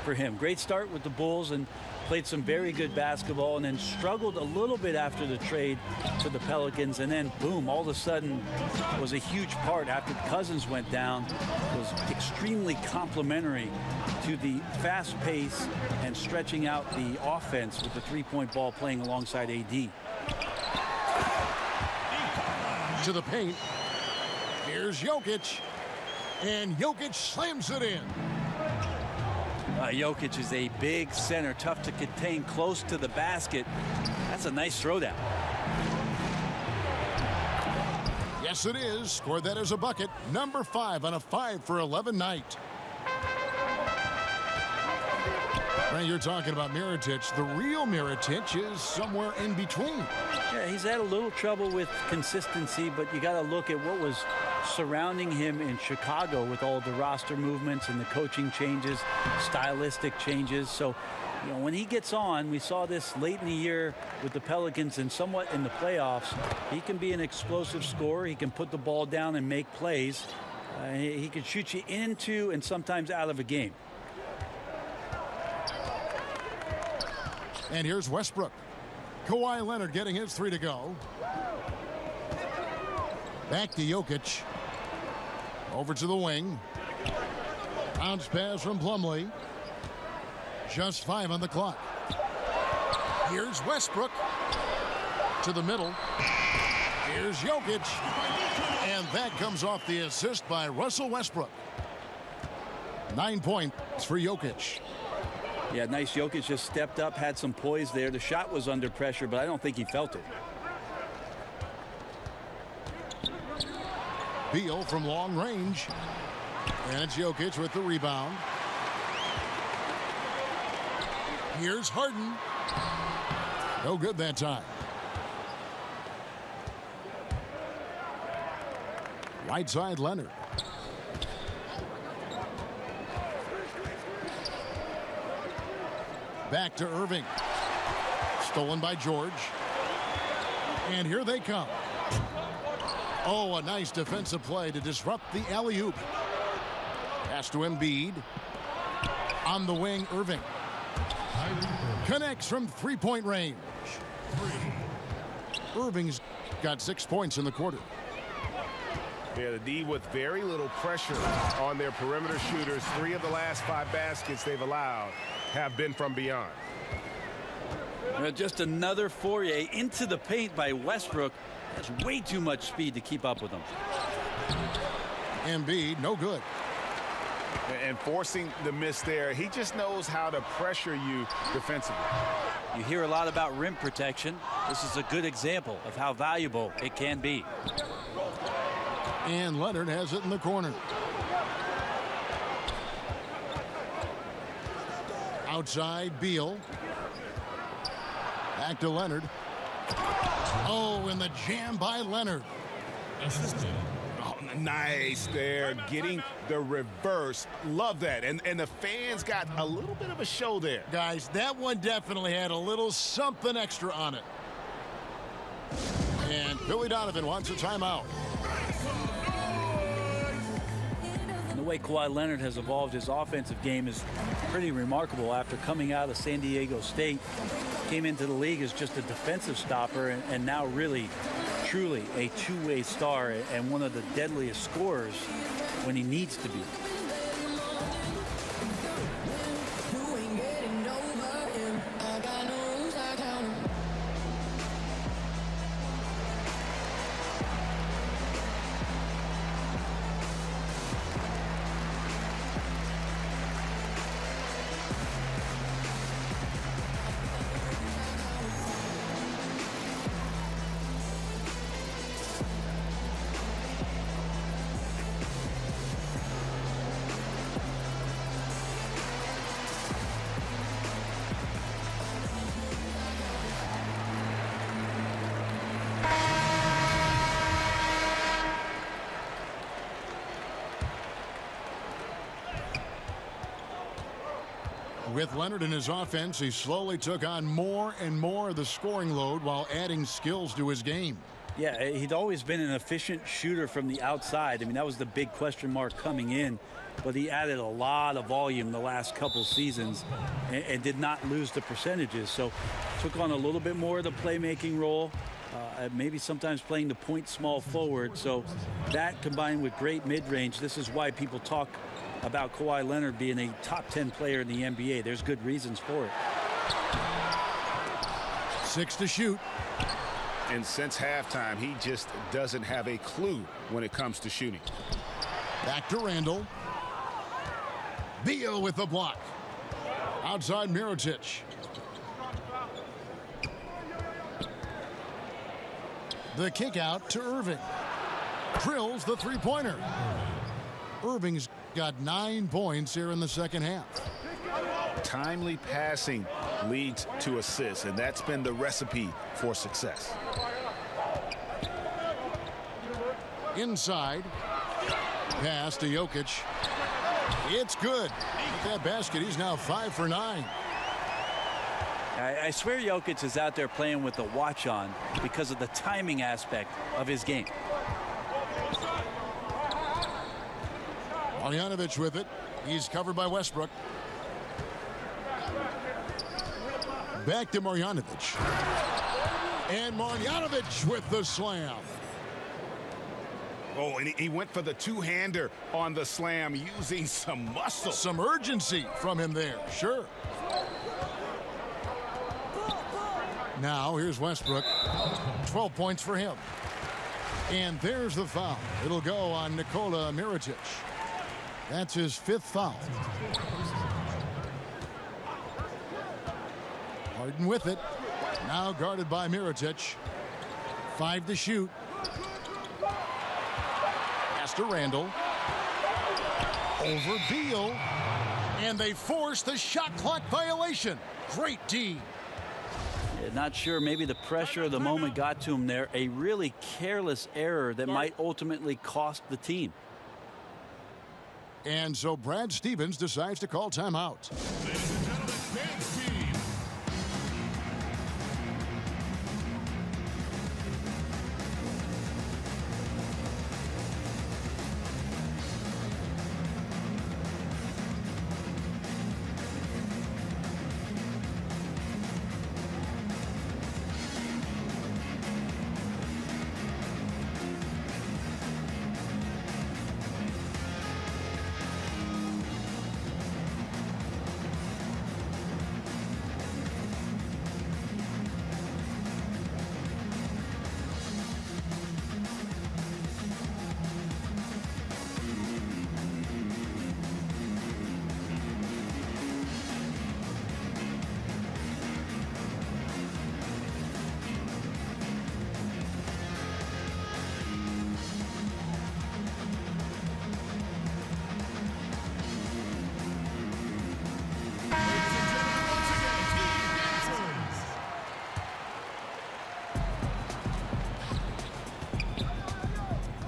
for him. Great start with the Bulls and played some very good basketball, and then struggled a little bit after the trade to the Pelicans, and then boom, all of a sudden was a huge part after Cousins went down. Was extremely complimentary to the fast pace and stretching out the offense with the three-point ball, playing alongside AD. To the paint. Here's Jokic. And Jokic slams it in. Jokic is a big center, tough to contain, close to the basket. That's a nice throwdown. Yes, it is. Scored that as a bucket. Number 5 on a 5 for 11 night. Well, you're talking about Mirotic. The real Mirotic is somewhere in between. Yeah, he's had a little trouble with consistency, but you got to look at what was surrounding him in Chicago with all the roster movements and the coaching changes, stylistic changes. So, you know, when he gets on, we saw this late in the year with the Pelicans and somewhat in the playoffs, he can be an explosive scorer. He can put the ball down and make plays. He can shoot you into and sometimes out of a game. And here's Westbrook. Kawhi Leonard getting his 3 to go. Back to Jokic. Over to the wing. Bounce pass from Plumlee. Just 5 on the clock. Here's Westbrook. To the middle. Here's Jokic. And that comes off the assist by Russell Westbrook. 9 points for Jokic. Yeah, nice. Jokic just stepped up, had some poise there. The shot was under pressure, but I don't think he felt it. Beal from long range. And it's Jokic with the rebound. Here's Harden. No good that time. Right side, Leonard. Back to Irving. Stolen by George. And here they come. Oh, a nice defensive play to disrupt the alley-oop. Pass to Embiid. On the wing, Irving. Connects from three-point range. Irving's got 6 points in the quarter. Yeah, the D with very little pressure on their perimeter shooters. 3 of the last 5 baskets they've allowed have been from beyond. Just another foray into the paint by Westbrook. Has way too much speed to keep up with him. Embiid, no good. And forcing the miss there, he just knows how to pressure you defensively. You hear a lot about rim protection. This is a good example of how valuable it can be. And Leonard has it in the corner. Outside, Beal. Back to Leonard. Oh, and the jam by Leonard. Oh, nice there, getting the reverse. Love that. And the fans got a little bit of a show there. Guys, that one definitely had a little something extra on it. And Billy Donovan wants a timeout. The way Kawhi Leonard has evolved his offensive game is pretty remarkable. After coming out of San Diego State, came into the league as just a defensive stopper, and now really, truly a two-way star and one of the deadliest scorers when he needs to be. With Leonard in his offense, he slowly took on more and more of the scoring load while adding skills to his game. Yeah, he'd always been an efficient shooter from the outside. I mean, that was the big question mark coming in, but he added a lot of volume the last couple seasons and did not lose the percentages. So took on a little bit more of the playmaking role, maybe sometimes playing the point small forward. So that combined with great mid-range, this is why people talk about Kawhi Leonard being a top 10 player in the NBA. There's good reasons for it. 6 to shoot. And since halftime, he just doesn't have a clue when it comes to shooting. Back to Randall. Beal with the block. Outside Mirotic. The kick out to Irving. Drills the three-pointer. Irving's got 9 points here in the second half. Timely passing leads to assists, and that's been the recipe for success. Inside. Pass to Jokic. It's good. With that basket, he's now 5 for 9. I swear Jokic is out there playing with the watch on because of the timing aspect of his game. Marjanovic with it. He's covered by Westbrook. Back to Marjanovic. And Marjanovic with the slam. Oh, and he went for the two-hander on the slam, using some muscle. Some urgency from him there, sure. Now, here's Westbrook. 12 points for him. And there's the foul. It'll go on Nikola Mirotic. That's his 5th foul. Harden with it. Now guarded by Mirotic. 5 to shoot. Pass to Randall. Over Beal. And they force the shot clock violation. Great D. Not sure, maybe the pressure of the moment got to him there. A really careless error that might ultimately cost the team. And so Brad Stevens decides to call timeout. Ladies and gentlemen, dance team.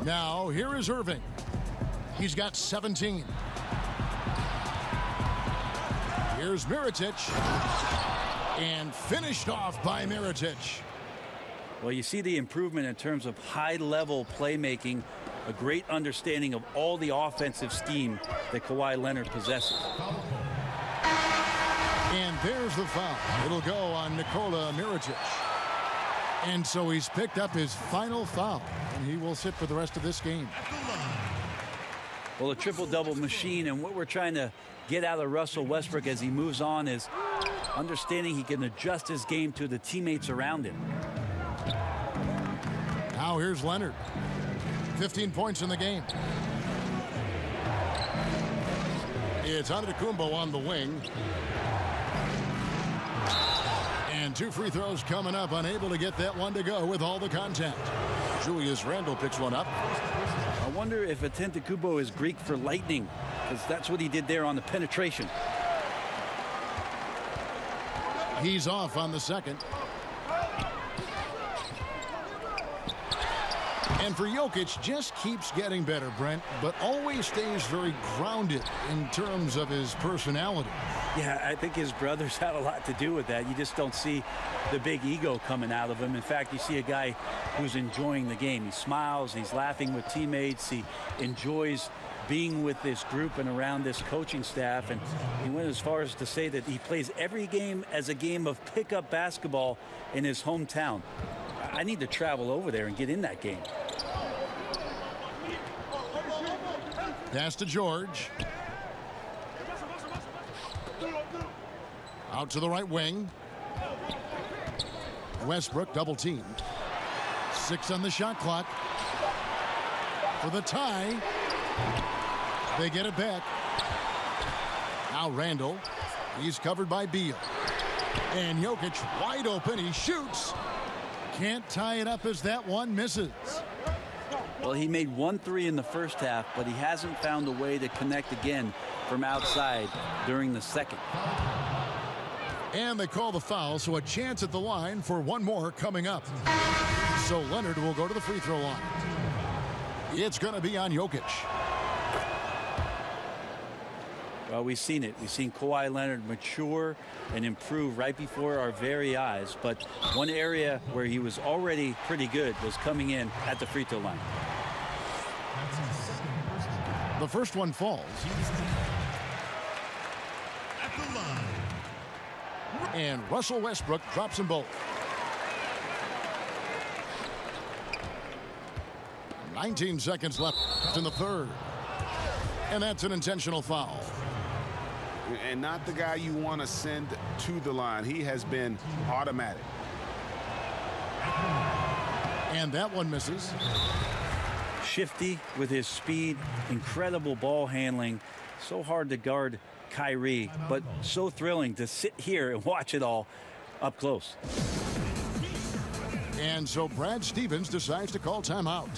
Now, here is Irving. He's got 17. Here's Mirotic. And finished off by Mirotic. Well, you see the improvement in terms of high-level playmaking, a great understanding of all the offensive scheme that Kawhi Leonard possesses. And there's the foul. It'll go on Nikola Mirotic. And so he's picked up his final foul, and he will sit for the rest of this game. Well, a triple-double machine, and what we're trying to get out of Russell Westbrook as he moves on is understanding he can adjust his game to the teammates around him. Now here's Leonard. 15 points in the game. It's Antetokounmpo on the wing. And 2 free throws coming up, unable to get that one to go with all the contact. Julius Randle picks one up. I wonder if Antetokounmpo is Greek for lightning, because that's what he did there on the penetration. He's off on the second. And for Jokic, just keeps getting better, Brent, but always stays very grounded in terms of his personality. Yeah, I think his brothers had a lot to do with that. You just don't see the big ego coming out of him. In fact, you see a guy who's enjoying the game. He smiles, he's laughing with teammates, he enjoys being with this group and around this coaching staff. And he went as far as to say that he plays every game as a game of pickup basketball in his hometown. I need to travel over there and get in that game. Pass to George. Out to the right wing. Westbrook double teamed. 6 on the shot clock. For the tie. They get it back. Now Randall. He's covered by Beal. And Jokic wide open. He shoots. Can't tie it up as that one misses. Well, he made 1 3 in the first half, but he hasn't found a way to connect again from outside during the second. And they call the foul, so a chance at the line for one more coming up. So Leonard will go to the free throw line. It's going to be on Jokic. Well, we've seen it. We've seen Kawhi Leonard mature and improve right before our very eyes. But one area where he was already pretty good was coming in at the free throw line. The first one falls. At the line. And Russell Westbrook drops them both. 19 seconds left in the third. And that's an intentional foul. And not the guy you want to send to the line. He has been automatic. And that one misses. Shifty with his speed, incredible ball handling. So hard to guard Kyrie, but so thrilling to sit here and watch it all up close. And so Brad Stevens decides to call timeout.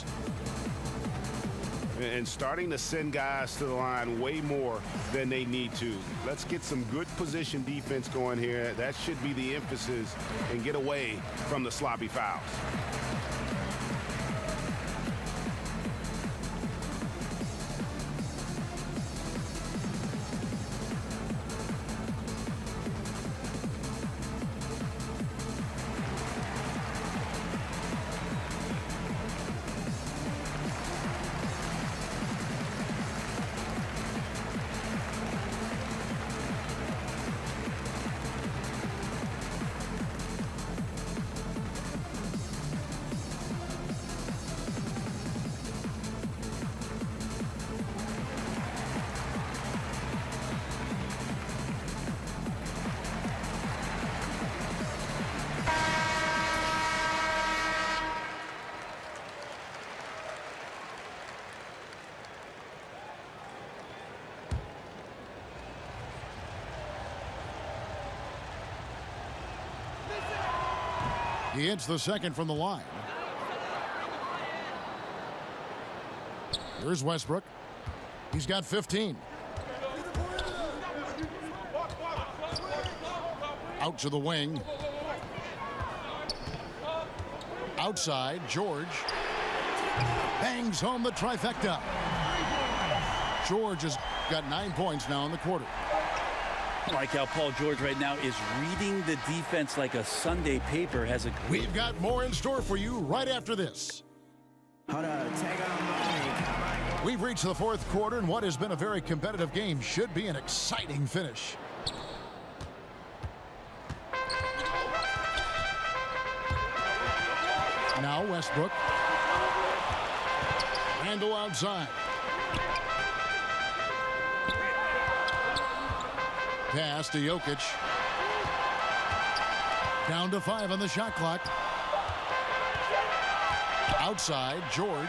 And starting to send guys to the line way more than they need to. Let's get some good position defense going here. That should be the emphasis, and get away from the sloppy fouls. He hits the second from the line. Here's Westbrook. He's got 15. Out to the wing. Outside, George. Bangs home the trifecta. George has got 9 points now in the quarter. I like how Paul George right now is reading the defense like a Sunday paper. We've got more in store for you right after this. We've reached the fourth quarter, and what has been a very competitive game should be an exciting finish. Now Westbrook. Randall outside. Pass to Jokic. Down to 5 on the shot clock. Outside, George.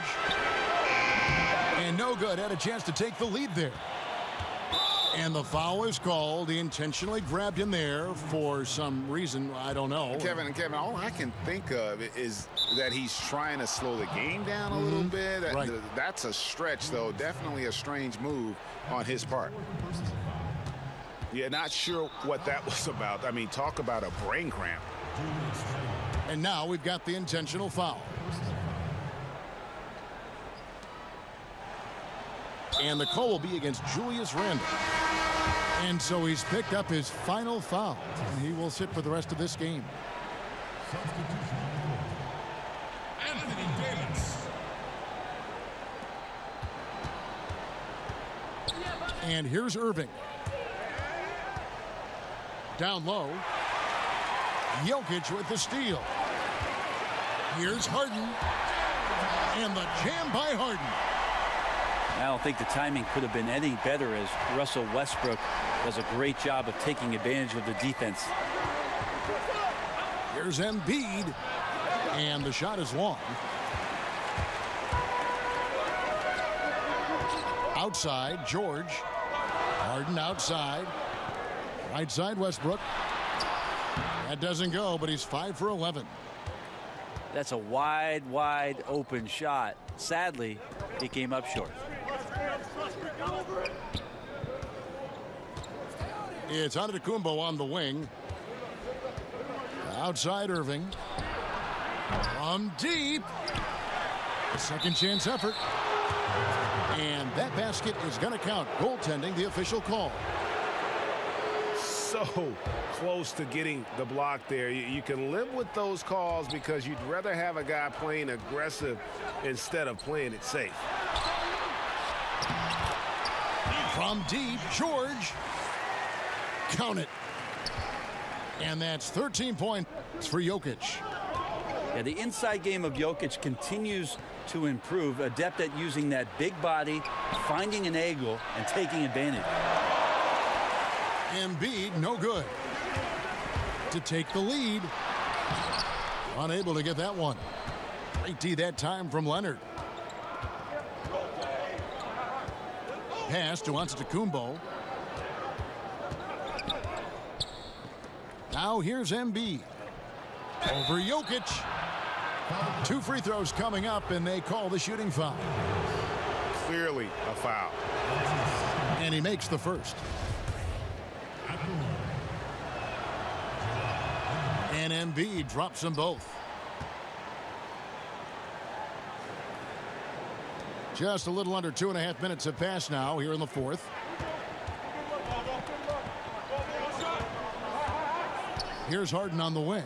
And no good. Had a chance to take the lead there. And the foul is called. He intentionally grabbed him there for some reason. I don't know. Kevin, all I can think of is that he's trying to slow the game down a little bit. Right. That's a stretch, though. Definitely a strange move on his part. Yeah, not sure what that was about. I mean, talk about a brain cramp. And now we've got the intentional foul. And the call will be against Julius Randle. And so he's picked up his final foul. And he will sit for the rest of this game. Anthony Davis. And here's Irving. Down low. Jokic with the steal. Here's Harden. And the jam by Harden. I don't think the timing could have been any better, as Russell Westbrook does a great job of taking advantage of the defense. Here's Embiid. And the shot is long. Outside, George. Harden outside. Right side, Westbrook. That doesn't go, but he's 5 for 11. That's a wide open shot. Sadly, he came up short. It's Antetokounmpo on the wing. Outside Irving. From deep. Second chance effort. And that basket is going to count. Goaltending, the official call. So close to getting the block there. You can live with those calls because you'd rather have a guy playing aggressive instead of playing it safe. From deep, George. Count it. And that's 13 points for Jokic. Yeah, the inside game of Jokic continues to improve. Adept at using that big body, finding an angle, and taking advantage. Embiid, no good. To take the lead. Unable to get that one. Great D that time from Leonard. Pass to Antetokounmpo. Now here's Embiid. Over Jokic. 2 free throws coming up, and they call the shooting foul. Clearly a foul. And he makes the first. And Embiid drops them both. Just a little under 2.5 minutes have passed now here in the fourth. Here's Harden on the wing.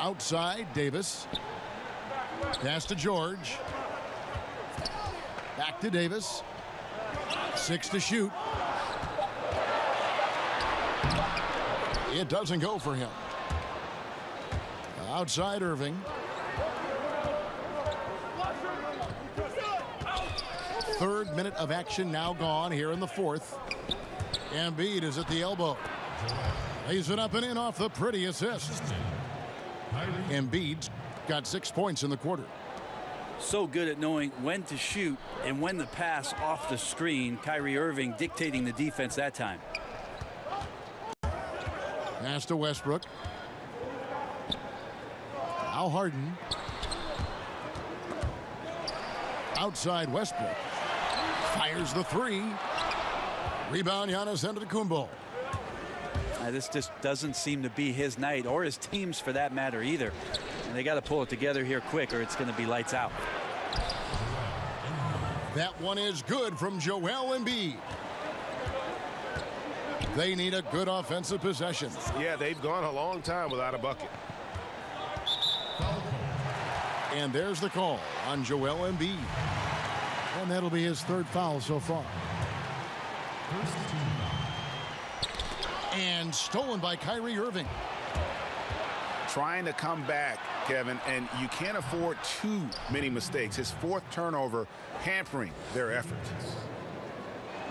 Outside, Davis. Pass to George. Back to Davis. 6 to shoot. It doesn't go for him. Outside Irving. Third minute of action now gone here in the fourth. Embiid is at the elbow. Lays it up and in off the pretty assist. Embiid got 6 points in the quarter. So good at knowing when to shoot and when to pass off the screen. Kyrie Irving dictating the defense that time. Pass to Westbrook. Now Harden. Outside Westbrook. Fires the three. Rebound Giannis Antetokounmpo. This just doesn't seem to be his night, or his team's for that matter either. And they got to pull it together here quick, or it's going to be lights out. That one is good from Joel Embiid. They need a good offensive possession. Yeah, they've gone a long time without a bucket. And there's the call on Joel Embiid. And that'll be his third foul so far. And stolen by Kyrie Irving. Trying to come back, Kevin, and you can't afford too many mistakes. His fourth turnover hampering their efforts.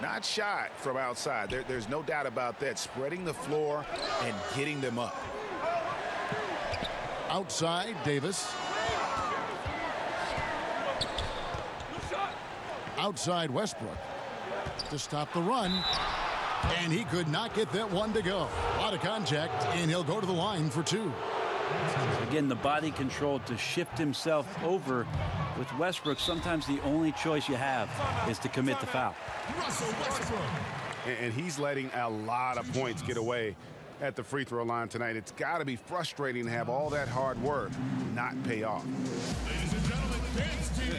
Not shot from outside. There's no doubt about that. Spreading the floor and getting them up. Outside, Davis. Outside, Westbrook. To stop the run. And he could not get that one to go. A lot of contact, and he'll go to the line for 2. Again, the body control to shift himself over. With Westbrook, sometimes the only choice you have is to commit the foul. And he's letting a lot of points get away at the free throw line tonight. It's got to be frustrating to have all that hard work not pay off.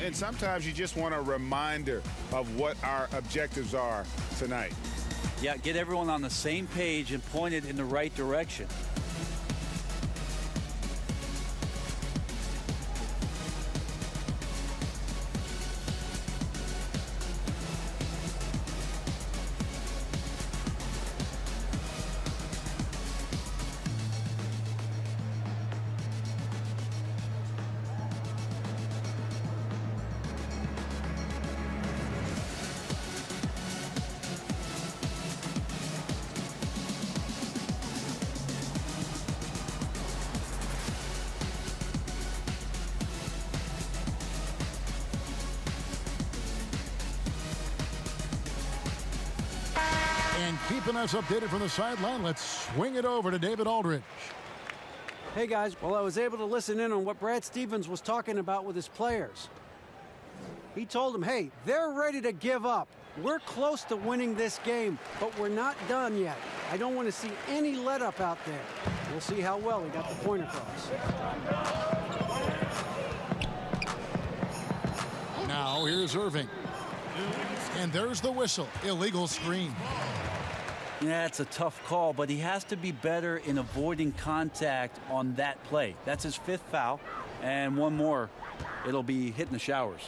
And sometimes you just want a reminder of what our objectives are tonight. Yeah, get everyone on the same page and point it in the right direction. And keeping us updated from the sideline, let's swing it over to David Aldridge. Hey guys, well, I was able to listen in on what Brad Stevens was talking about with his players. He told them, hey, they're ready to give up. We're close to winning this game, but we're not done yet. I don't want to see any let up out there. We'll see how well he got the point across. Now here's Irving. And there's the whistle. Illegal screen. Yeah, it's a tough call, but he has to be better in avoiding contact on that play. That's his 5th foul, and one more, it'll be hitting the showers.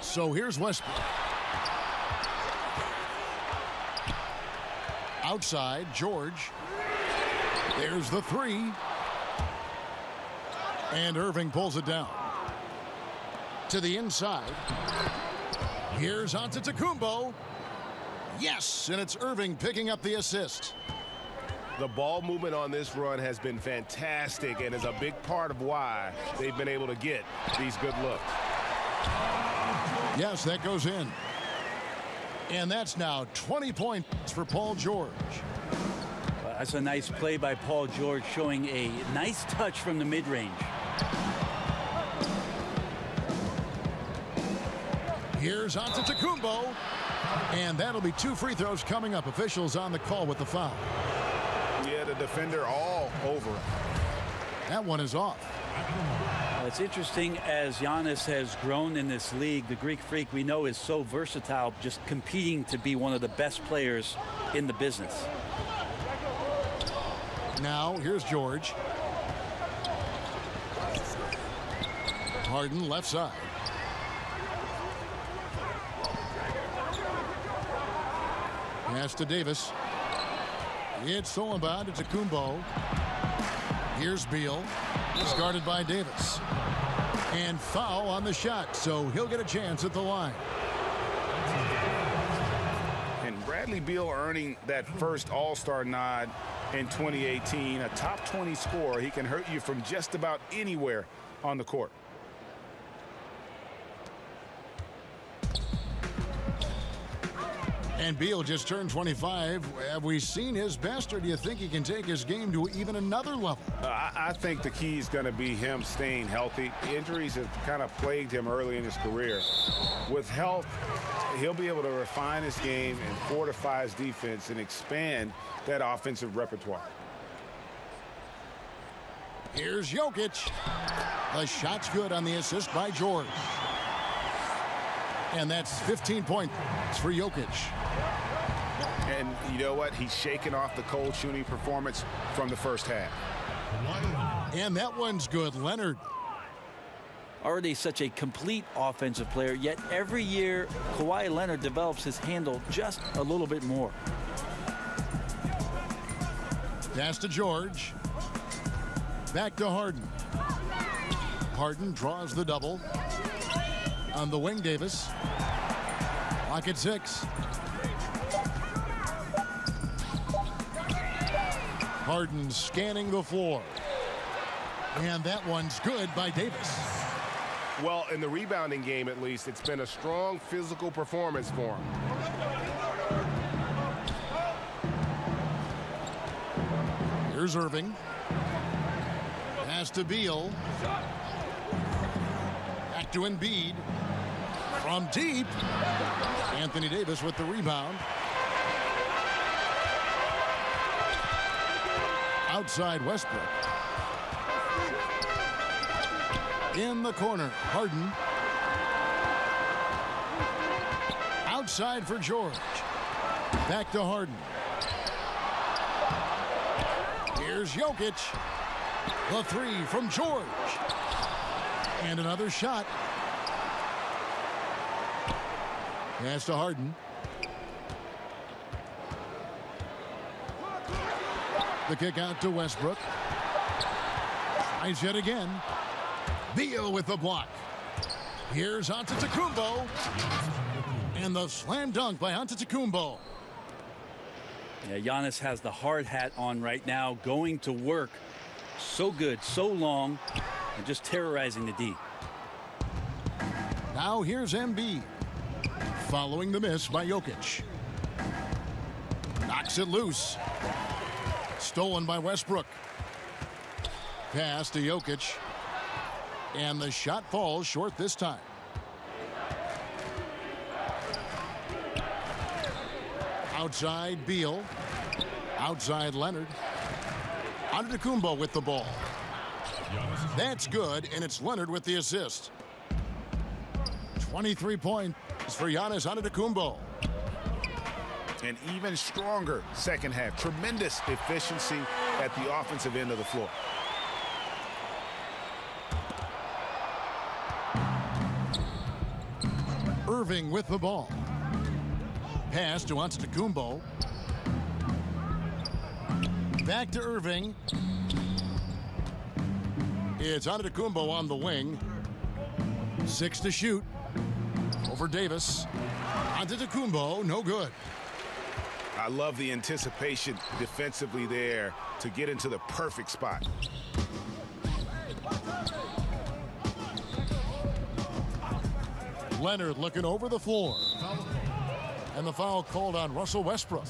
So here's Westbrook. Outside, George. There's the 3. And Irving pulls it down. To the inside. Here's Antetokounmpo. Yes, and it's Irving picking up the assist. The ball movement on this run has been fantastic and is a big part of why they've been able to get these good looks. Yes, that goes in. And that's now 20 points for Paul George. That's a nice play by Paul George, showing a nice touch from the mid-range. Here's Antetokounmpo. And that'll be 2 free throws coming up. Officials on the call with the foul. Yeah, the defender all over it. That one is off. It's interesting, as Giannis has grown in this league, the Greek Freak we know is so versatile, just competing to be one of the best players in the business. Now here's George. Harden left side. Pass to Davis. It's stolen by Antetokounmpo. Here's Beal. He's guarded by Davis. And foul on the shot, so he'll get a chance at the line. And Bradley Beal earning that first All-Star nod in 2018. A top 20 scorer. He can hurt you from just about anywhere on the court. And Beal just turned 25. Have we seen his best, or do you think he can take his game to even another level? I think the key is going to be him staying healthy. Injuries have kind of plagued him early in his career. With health, he'll be able to refine his game and fortify his defense and expand that offensive repertoire. Here's Jokic. The shot's good on the assist by George. And that's 15 points for Jokic. And you know what? He's shaking off the cold shooting performance from the first half. And that one's good. Leonard. Already such a complete offensive player, yet every year Kawhi Leonard develops his handle just a little bit more. Pass to George. Back to Harden. Harden draws the double. On the wing, Davis. Lock at 6. Harden scanning the floor. And that one's good by Davis. Well, in the rebounding game, at least, it's been a strong physical performance for him. Here's Irving. Pass to Beal. Back to Embiid. From deep. Anthony Davis with the rebound. Outside Westbrook. In the corner, Harden. Outside for George. Back to Harden. Here's Jokic. The 3 from George. And another shot. Pass to Harden. The kick out to Westbrook. Tries yet again. Beal with the block. Here's Antetokounmpo. And the slam dunk by Antetokounmpo. Yeah, Giannis has the hard hat on right now, going to work. So good, so long, and just terrorizing the D. Now here's Embiid. Following the miss by Jokic. Knocks it loose. Stolen by Westbrook. Pass to Jokic. And the shot falls short this time. Outside Beal. Outside Leonard. Antetokounmpo with the ball. That's good, and it's Leonard with the assist. 23 points for Giannis Antetokounmpo. An even stronger second half. Tremendous efficiency at the offensive end of the floor. Irving with the ball. Pass to Antetokounmpo. Back to Irving. It's Antetokounmpo on the wing. 6 to shoot. Over Davis. Antetokounmpo, no good. I love the anticipation defensively there to get into the perfect spot. Leonard looking over the floor. And the foul called on Russell Westbrook.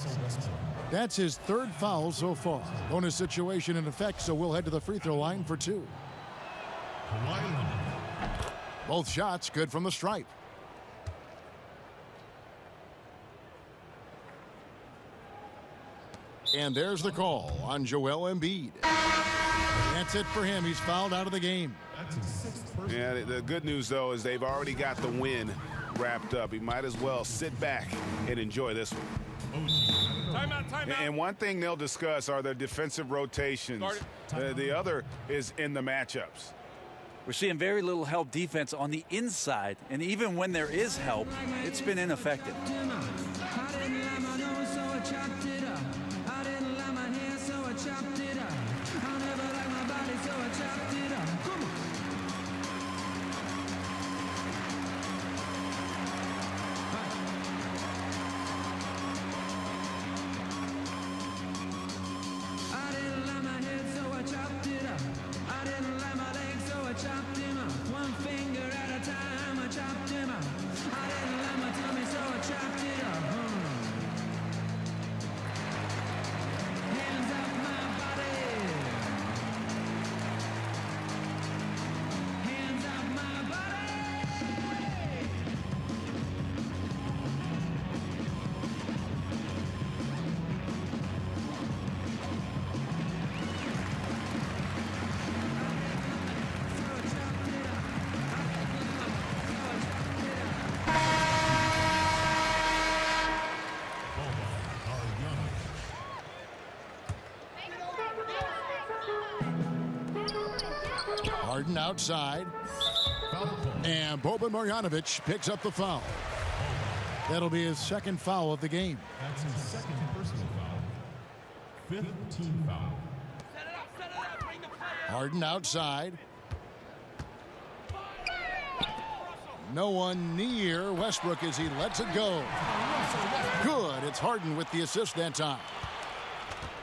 That's his third foul so far. Bonus situation in effect, so we'll head to the free throw line for 2. Both shots good from the stripe. And there's the call on Joel Embiid. That's it for him. He's fouled out of the game. Yeah, the good news, though, is they've already got the win wrapped up. He might as well sit back and enjoy this one. Timeout. And one thing they'll discuss are their defensive rotations. The other is in the matchups. We're seeing very little help defense on the inside, and even when there is help, it's been ineffective. Harden outside. And Boban Marjanovic picks up the foul. That'll be his second foul of the game. That's his second personal foul. 5th team foul. Harden outside. No one near Westbrook as he lets it go. Good. It's Harden with the assist that time.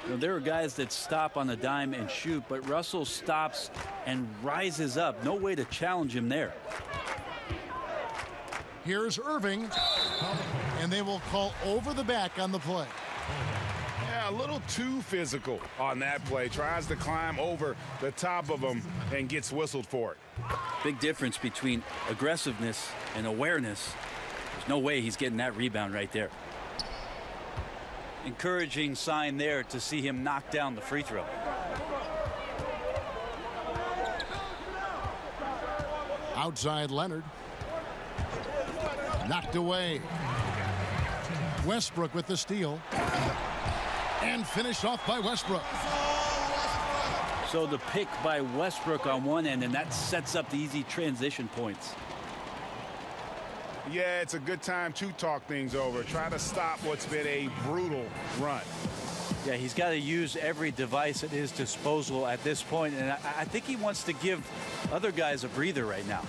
You know, there are guys that stop on a dime and shoot, but Russell stops and rises up. No way to challenge him there. Here's Irving. And they will call over the back on the play. Yeah, a little too physical on that play. Tries to climb over the top of him and gets whistled for it. Big difference between aggressiveness and awareness. There's no way he's getting that rebound right there. Encouraging sign there to see him knock down the free throw. Outside Leonard. Knocked away. Westbrook with the steal. And finished off by Westbrook. So the pick by Westbrook on one end, and that sets up the easy transition points. Yeah, it's a good time to talk things over. Try to stop what's been a brutal run. Yeah, he's got to use every device at his disposal at this point, and I think he wants to give other guys a breather right now.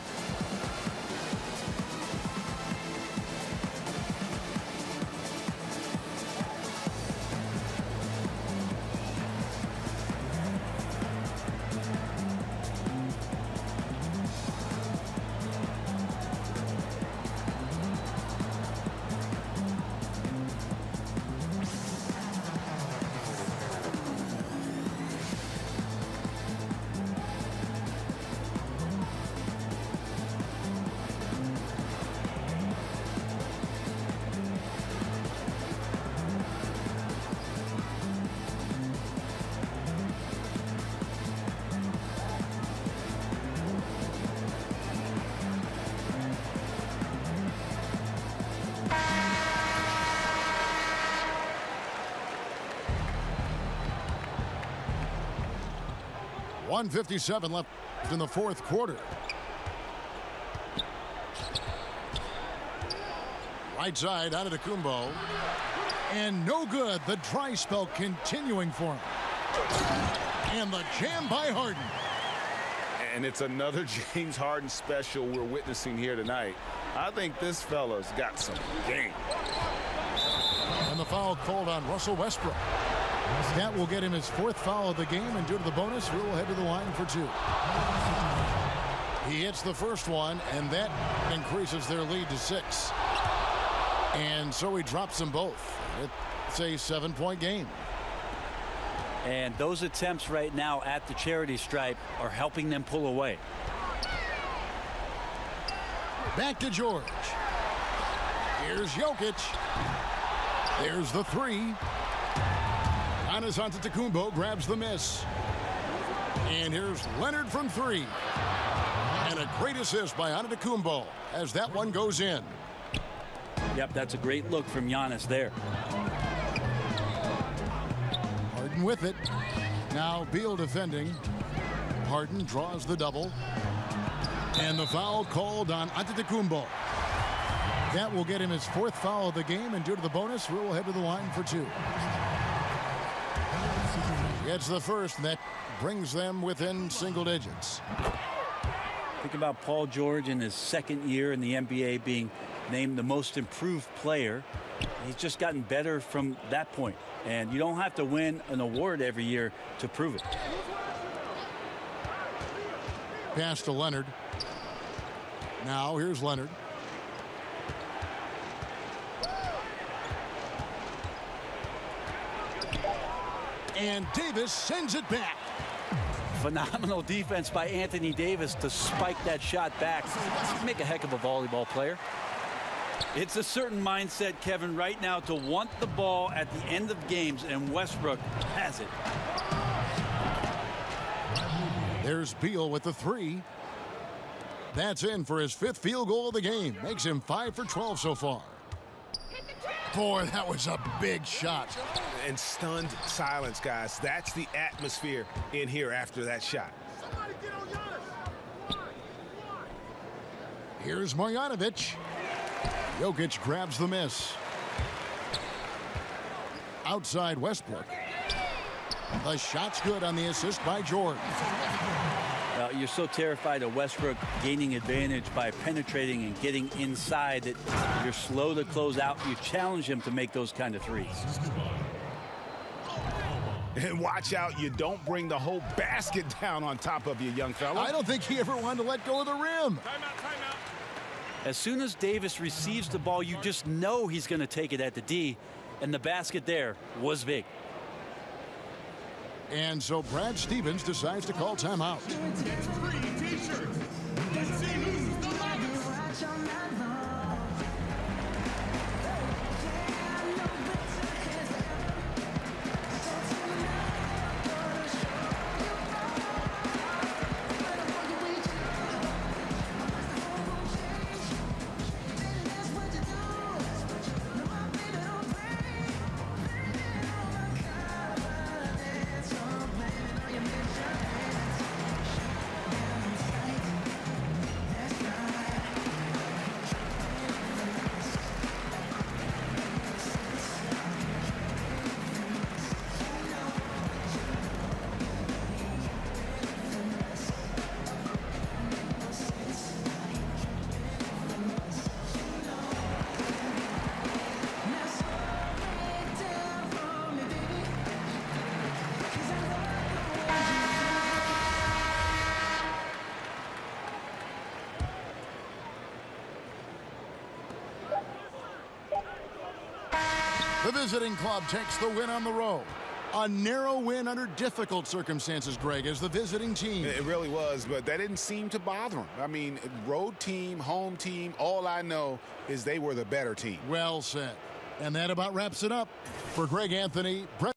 1:57 left in the fourth quarter. Right side out of Antetokounmpo. And no good. The dry spell continuing for him. And the jam by Harden. And it's another James Harden special we're witnessing here tonight. I think this fella's got some game. And the foul called on Russell Westbrook. That will get him his fourth foul of the game, and due to the bonus, he will head to the line for 2. He hits the first one, and that increases their lead to 6. And so he drops them both. It's a 7-point game. And those attempts right now at the charity stripe are helping them pull away. Back to George. Here's Jokic. There's the 3. Giannis Antetokounmpo grabs the miss. And here's Leonard from 3. And a great assist by Antetokounmpo as that one goes in. Yep, that's a great look from Giannis there. Harden with it. Now Beal defending. Harden draws the double. And the foul called on Antetokounmpo. That will get him his fourth foul of the game, and due to the bonus, we will head to the line for 2. Gets the first, and that brings them within single digits. Think about Paul George in his second year in the NBA being named the most improved player. He's just gotten better from that point. And you don't have to win an award every year to prove it. Pass to Leonard. Now here's Leonard. And Davis sends it back. Phenomenal defense by Anthony Davis to spike that shot back. Make a heck of a volleyball player. It's a certain mindset, Kevin, right now to want the ball at the end of games, and Westbrook has it. There's Beal with the 3. That's in for his 5th field goal of the game. Makes him 5 for 12 so far. Boy, that was a big shot. And stunned silence, guys. That's the atmosphere in here after that shot. Here's Marjanovic. Jokic grabs the miss. Outside Westbrook. The shot's good on the assist by George. You're so terrified of Westbrook gaining advantage by penetrating and getting inside that you're slow to close out. You challenge him to make those kind of threes. And watch out, you don't bring the whole basket down on top of you, young fella. I don't think he ever wanted to let go of the rim. Timeout. As soon as Davis receives the ball, you just know he's going to take it at the D, and the basket there was big. And so Brad Stevens decides to call timeout. The visiting club takes the win on the road. A narrow win under difficult circumstances, Greg, as the visiting team. It really was, but that didn't seem to bother him. I mean, road team, home team, all I know is they were the better team. Well said. And that about wraps it up. For Greg Anthony, Brett